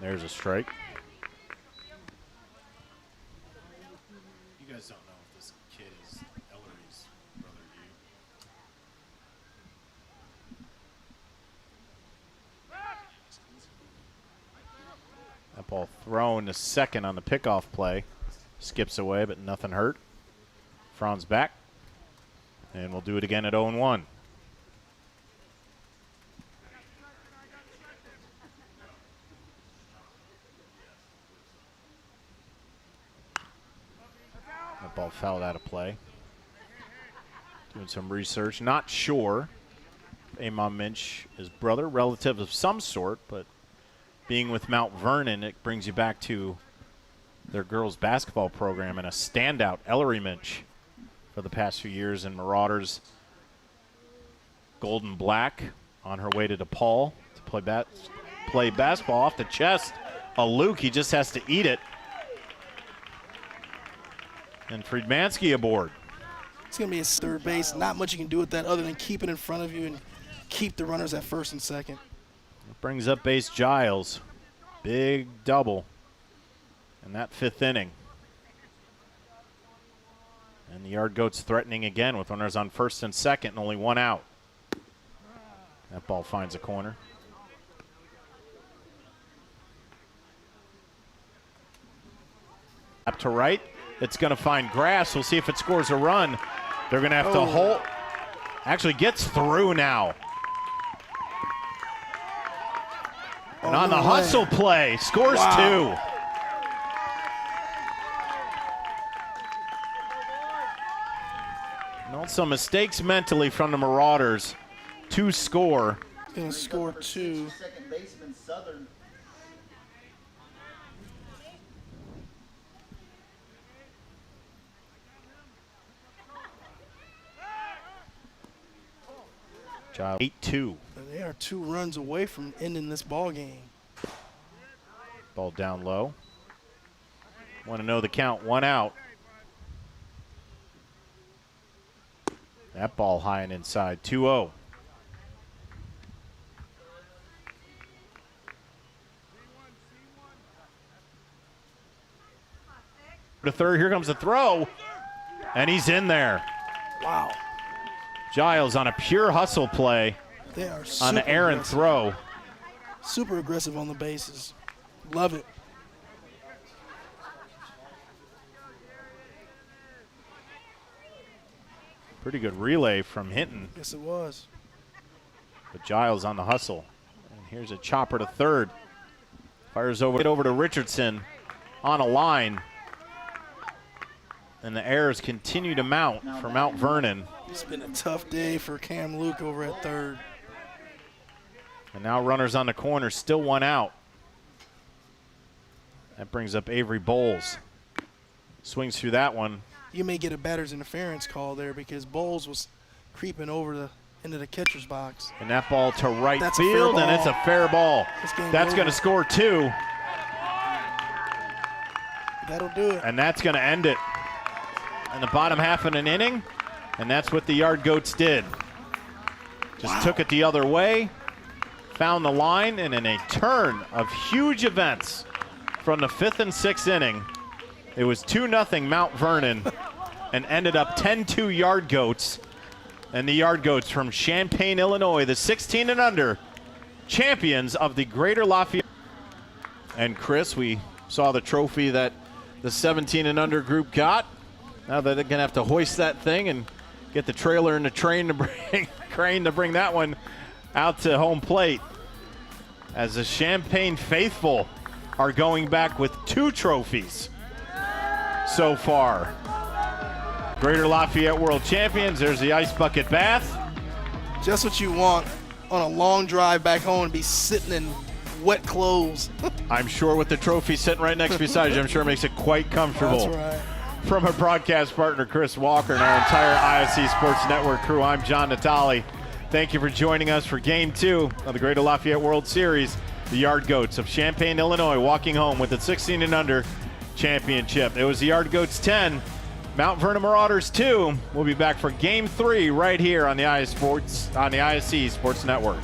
[SPEAKER 1] There's a strike. You guys don't know if this kid is Ellery's brother, do you? That ball thrown to second on the pickoff play. Skips away, but nothing hurt. Franz back. And we'll do it again at 0-1. That ball fouled out of play. Doing some research. Not sure. Amon Minch, his brother, relative of some sort, but being with Mount Vernon, it brings you back to their girls basketball program and a standout Ellery Minch for the past few years in Marauders. Golden Black on her way to DePaul to play basketball off the chest. A Luke, he just has to eat it. And Friedmansky aboard.
[SPEAKER 2] It's going to be his third base. Not much you can do with that other than keep it in front of you and keep the runners at first and second.
[SPEAKER 1] Brings up base Giles. Big double in that 5th inning. And the Yard Goats threatening again with runners on first and second and only 1 out. That ball finds a corner. Up to right. It's going to find grass. We'll see if it scores a run. They're going to have to hold. Actually gets through now. And on the hustle play, scores 2. And some mistakes mentally from the Marauders to score.
[SPEAKER 2] Going to score 2.
[SPEAKER 3] Second baseman Southern.
[SPEAKER 1] Child 8-2.
[SPEAKER 2] They are 2 runs away from ending this ball game.
[SPEAKER 1] Ball down low. Want to know the count. 1 out. That ball high and inside. 2-0. To third. Here comes the throw. And he's in there.
[SPEAKER 2] Wow.
[SPEAKER 1] Giles on a pure hustle play.
[SPEAKER 2] They are
[SPEAKER 1] on the errant throw.
[SPEAKER 2] Super aggressive on the bases. Love it.
[SPEAKER 1] Pretty good relay from Hinton.
[SPEAKER 2] Yes, it was.
[SPEAKER 1] But Giles on the hustle. And here's a chopper to third. Fires over to Richardson on a line. And the errors continue to mount for Mount Vernon.
[SPEAKER 2] It's been a tough day for Cam Luke over at third.
[SPEAKER 1] And now runners on the corner, still 1 out. That brings up Avery Bowles. Swings through that one.
[SPEAKER 2] You may get a batter's interference call there because Bowles was creeping over into the catcher's box.
[SPEAKER 1] And that ball to right
[SPEAKER 2] That's
[SPEAKER 1] field, and it's a fair ball. That's going to score 2.
[SPEAKER 2] That'll do it.
[SPEAKER 1] And that's going to end it in the bottom half of an inning. And that's what the Yard Goats did. Just took it the other way, found the line, and in a turn of huge events from the 5th and 6th inning, it was 2-0 Mount Vernon and ended up 10-2 Yard Goats. And the Yard Goats from Champaign, Illinois, the 16 and under champions of the Greater Lafayette. And Chris, we saw the trophy that the 17 and under group got. Now they're going to have to hoist that thing and get the trailer and the crane to bring that one out to home plate. As the Champaign faithful are going back with 2 trophies so far. Greater Lafayette World Champions. There's the ice bucket bath.
[SPEAKER 2] Just what you want on a long drive back home and be sitting in wet clothes.
[SPEAKER 1] I'm sure with the trophy sitting right next beside you, I'm sure it makes it quite comfortable.
[SPEAKER 2] That's right.
[SPEAKER 1] From our broadcast partner, Chris Walker, and our entire ISC Sports Network crew, I'm John Natale. Thank you for joining us for Game 2 of the Greater Lafayette World Series. The Yard Goats of Champaign, Illinois, walking home with the 16 and under championship. It was the Yard Goats 10, Mount Vernon Marauders 2. We'll be back for Game 3 right here on the ISC Sports Network.